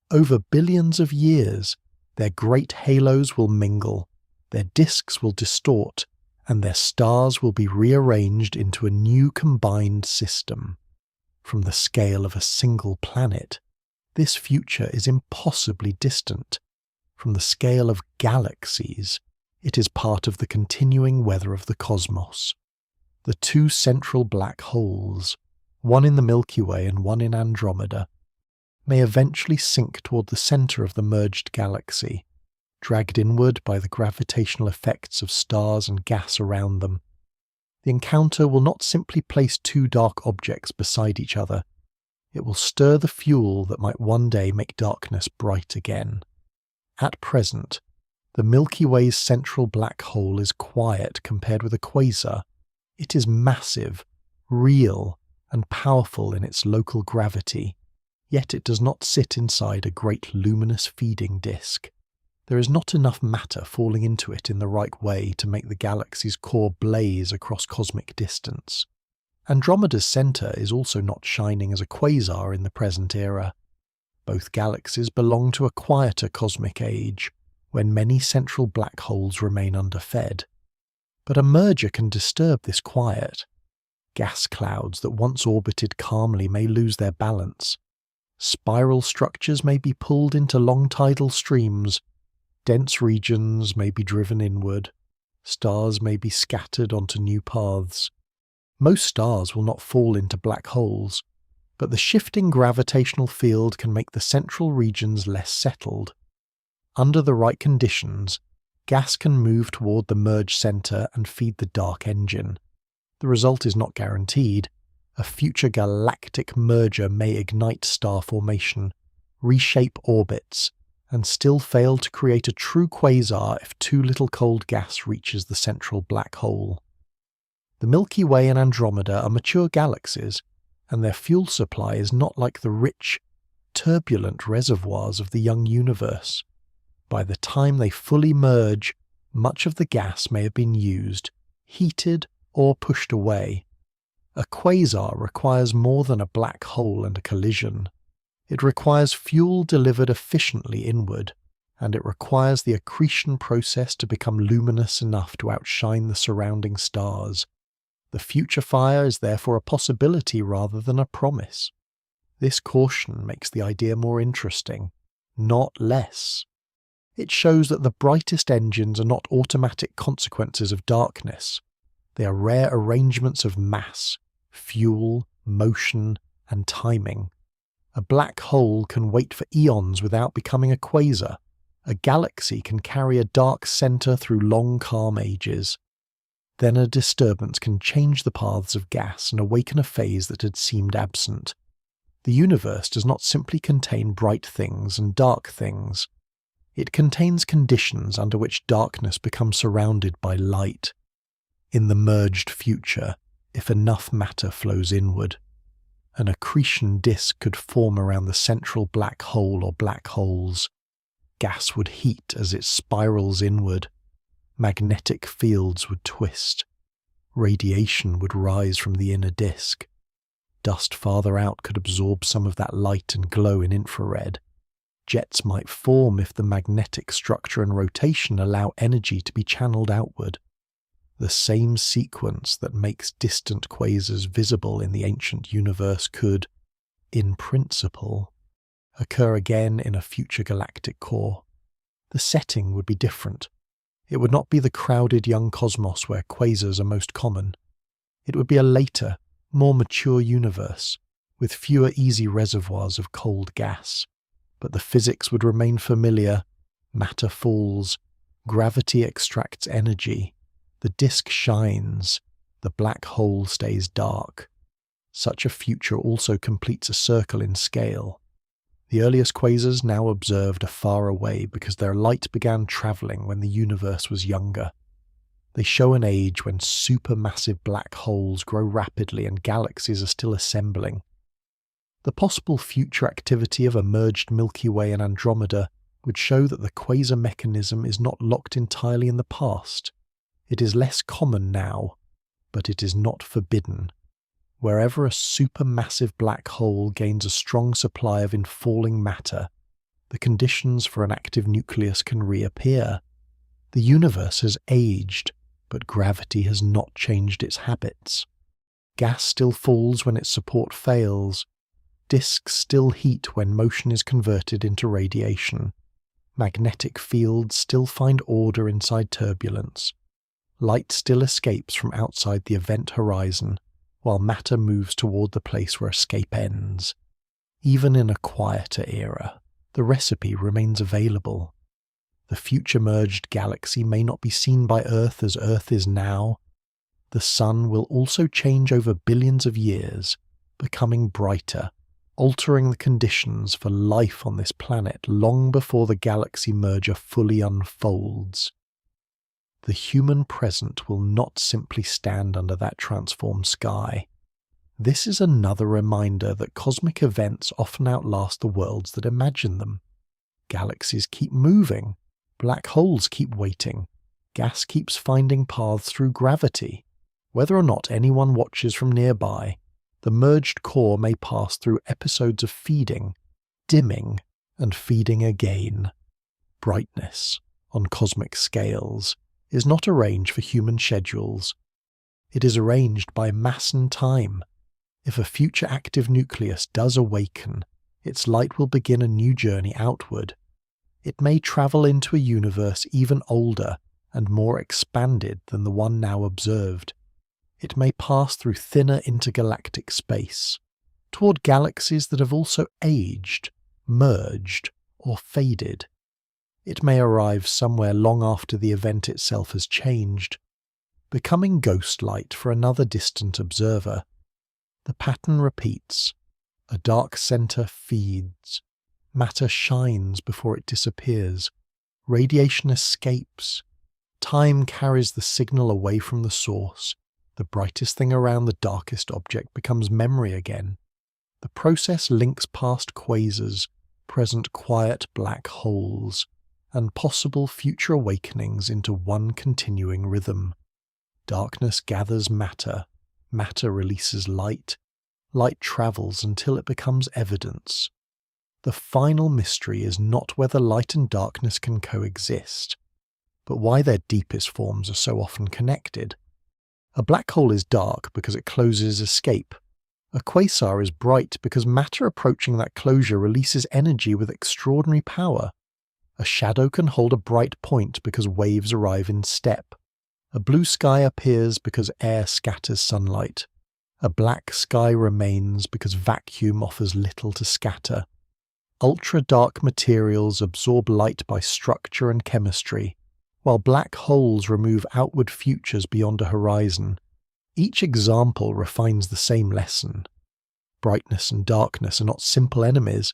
Over billions of years, their great halos will mingle, their disks will distort, and their stars will be rearranged into a new combined system. From the scale of a single planet, this future is impossibly distant. From the scale of galaxies, it is part of the continuing weather of the cosmos. The two central black holes, one in the Milky Way and one in Andromeda, may eventually sink toward the centre of the merged galaxy, dragged inward by the gravitational effects of stars and gas around them. The encounter will not simply place two dark objects beside each other. It will stir the fuel that might one day make darkness bright again. At present, the Milky Way's central black hole is quiet compared with a quasar. It is massive, real, and powerful in its local gravity, yet it does not sit inside a great luminous feeding disk. There is not enough matter falling into it in the right way to make the galaxy's core blaze across cosmic distance. Andromeda's centre is also not shining as a quasar in the present era. Both galaxies belong to a quieter cosmic age, when many central black holes remain underfed. But a merger can disturb this quiet. Gas clouds that once orbited calmly may lose their balance. Spiral structures may be pulled into long tidal streams. Dense regions may be driven inward. Stars may be scattered onto new paths. Most stars will not fall into black holes, but the shifting gravitational field can make the central regions less settled. Under the right conditions, gas can move toward the merged centre and feed the dark engine. The result is not guaranteed. A future galactic merger may ignite star formation, reshape orbits, and still fail to create a true quasar if too little cold gas reaches the central black hole. The Milky Way and Andromeda are mature galaxies, and their fuel supply is not like the rich, turbulent reservoirs of the young universe. By the time they fully merge, much of the gas may have been used, heated, or pushed away. A quasar requires more than a black hole and a collision. It requires fuel delivered efficiently inward, and it requires the accretion process to become luminous enough to outshine the surrounding stars. The future fire is therefore a possibility rather than a promise. This caution makes the idea more interesting, not less. It shows that the brightest engines are not automatic consequences of darkness. They are rare arrangements of mass, fuel, motion, and timing. A black hole can wait for eons without becoming a quasar. A galaxy can carry a dark center through long calm ages. Then a disturbance can change the paths of gas and awaken a phase that had seemed absent. The universe does not simply contain bright things and dark things. It contains conditions under which darkness becomes surrounded by light. In the merged future, if enough matter flows inward, an accretion disk could form around the central black hole or black holes. Gas would heat as it spirals inward. Magnetic fields would twist. Radiation would rise from the inner disk. Dust farther out could absorb some of that light and glow in infrared. Jets might form if the magnetic structure and rotation allow energy to be channeled outward. The same sequence that makes distant quasars visible in the ancient universe could, in principle, occur again in a future galactic core. The setting would be different. It would not be the crowded young cosmos where quasars are most common. It would be a later, more mature universe, with fewer easy reservoirs of cold gas. But the physics would remain familiar. Matter falls, gravity extracts energy, the disk shines, the black hole stays dark. Such a future also completes a circle in scale. The earliest quasars now observed are far away because their light began travelling when the universe was younger. They show an age when supermassive black holes grow rapidly and galaxies are still assembling. The possible future activity of a merged Milky Way and Andromeda would show that the quasar mechanism is not locked entirely in the past. It is less common now, but it is not forbidden. Wherever a supermassive black hole gains a strong supply of infalling matter, the conditions for an active nucleus can reappear. The universe has aged, but gravity has not changed its habits. Gas still falls when its support fails. Disks still heat when motion is converted into radiation. Magnetic fields still find order inside turbulence. Light still escapes from outside the event horizon, while matter moves toward the place where escape ends. Even in a quieter era, the recipe remains available. The future merged galaxy may not be seen by Earth as Earth is now. The sun will also change over billions of years, becoming brighter, altering the conditions for life on this planet long before the galaxy merger fully unfolds. The human present will not simply stand under that transformed sky. This is another reminder that cosmic events often outlast the worlds that imagine them. Galaxies keep moving, black holes keep waiting, gas keeps finding paths through gravity. Whether or not anyone watches from nearby, the merged core may pass through episodes of feeding, dimming, and feeding again. Brightness, on cosmic scales, is not arranged for human schedules. It is arranged by mass and time. If a future active nucleus does awaken, its light will begin a new journey outward. It may travel into a universe even older and more expanded than the one now observed. It may pass through thinner intergalactic space, toward galaxies that have also aged, merged, or faded. It may arrive somewhere long after the event itself has changed, becoming ghost light for another distant observer. The pattern repeats. A dark center feeds. Matter shines before it disappears. Radiation escapes. Time carries the signal away from the source. The brightest thing around the darkest object becomes memory again. The process links past quasars, present quiet black holes, and possible future awakenings into one continuing rhythm. Darkness gathers matter, matter releases light, light travels until it becomes evidence. The final mystery is not whether light and darkness can coexist, but why their deepest forms are so often connected. A black hole is dark because it closes escape. A quasar is bright because matter approaching that closure releases energy with extraordinary power. A shadow can hold a bright point because waves arrive in step. A blue sky appears because air scatters sunlight. A black sky remains because vacuum offers little to scatter. Ultra-dark materials absorb light by structure and chemistry, while black holes remove outward futures beyond a horizon. Each example refines the same lesson. Brightness and darkness are not simple enemies.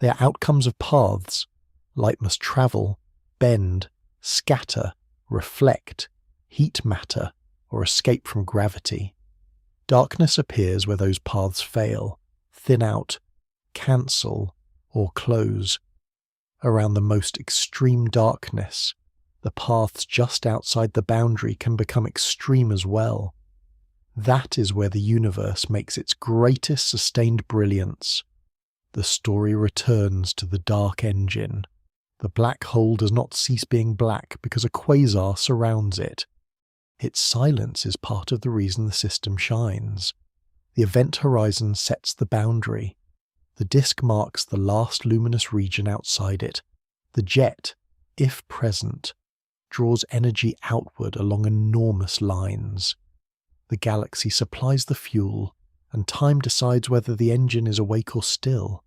They are outcomes of paths. Light must travel, bend, scatter, reflect, heat matter, or escape from gravity. Darkness appears where those paths fail, thin out, cancel, or close. Around the most extreme darkness, the paths just outside the boundary can become extreme as well. That is where the universe makes its greatest sustained brilliance. The story returns to the dark engine. The black hole does not cease being black because a quasar surrounds it. Its silence is part of the reason the system shines. The event horizon sets the boundary. The disk marks the last luminous region outside it. The jet, if present, draws energy outward along enormous lines. The galaxy supplies the fuel, and time decides whether the engine is awake or still.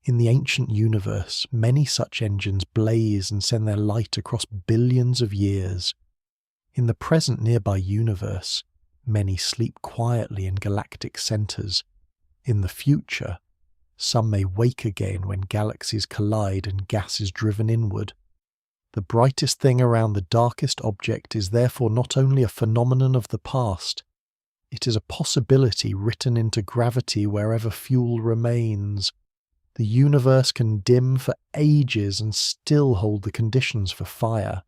In the ancient universe, many such engines blaze and send their light across billions of years. In the present nearby universe, many sleep quietly in galactic centers. In the future, some may wake again when galaxies collide and gas is driven inward. The brightest thing around the darkest object is therefore not only a phenomenon of the past, it is a possibility written into gravity wherever fuel remains. The universe can dim for ages and still hold the conditions for fire.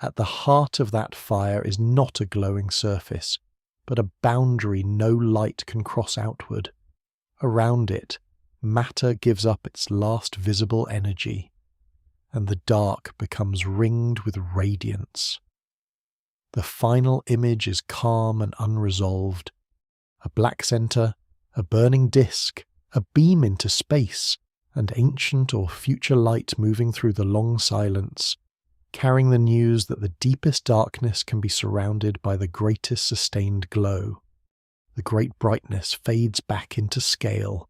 At the heart of that fire is not a glowing surface, but a boundary no light can cross outward. Around it, matter gives up its last visible energy, and the dark becomes ringed with radiance. The final image is calm and unresolved. A black center, a burning disk, a beam into space, and ancient or future light moving through the long silence, carrying the news that the deepest darkness can be surrounded by the greatest sustained glow. The great brightness fades back into scale.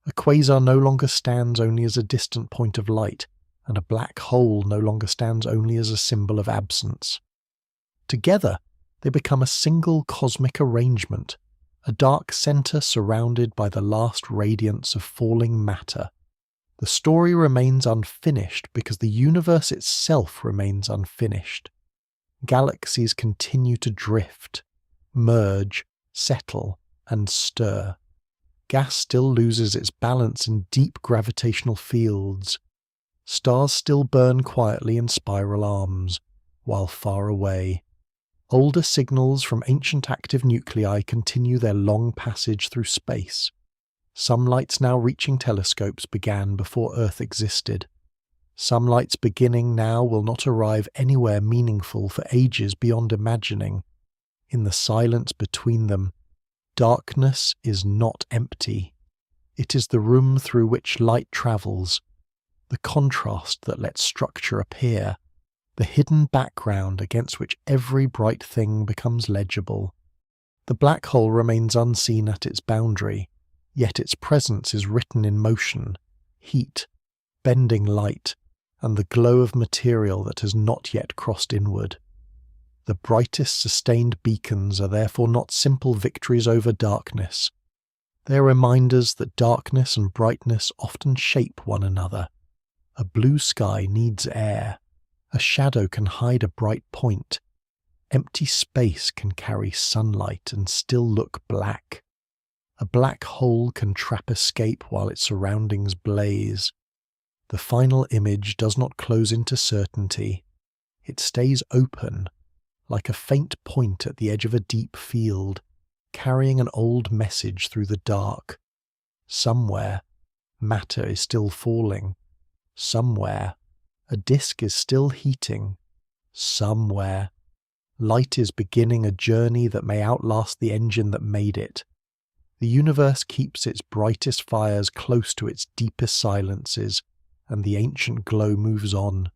A quasar no longer stands only as a distant point of light, and a black hole no longer stands only as a symbol of absence. Together, they become a single cosmic arrangement, a dark center surrounded by the last radiance of falling matter. The story remains unfinished because the universe itself remains unfinished. Galaxies continue to drift, merge, settle, and stir. Gas still loses its balance in deep gravitational fields. Stars still burn quietly in spiral arms, while far away, older signals from ancient active nuclei continue their long passage through space. Some lights now reaching telescopes began before Earth existed. Some lights beginning now will not arrive anywhere meaningful for ages beyond imagining. In the silence between them, darkness is not empty. It is the room through which light travels, the contrast that lets structure appear, the hidden background against which every bright thing becomes legible. The black hole remains unseen at its boundary, yet its presence is written in motion, heat, bending light, and the glow of material that has not yet crossed inward. The brightest sustained beacons are therefore not simple victories over darkness. They are reminders that darkness and brightness often shape one another. A blue sky needs air. A shadow can hide a bright point. Empty space can carry sunlight and still look black. A black hole can trap escape while its surroundings blaze. The final image does not close into certainty. It stays open, like a faint point at the edge of a deep field, carrying an old message through the dark. Somewhere, matter is still falling. Somewhere, a disk is still heating. Somewhere, light is beginning a journey that may outlast the engine that made it. The universe keeps its brightest fires close to its deepest silences, and the ancient glow moves on,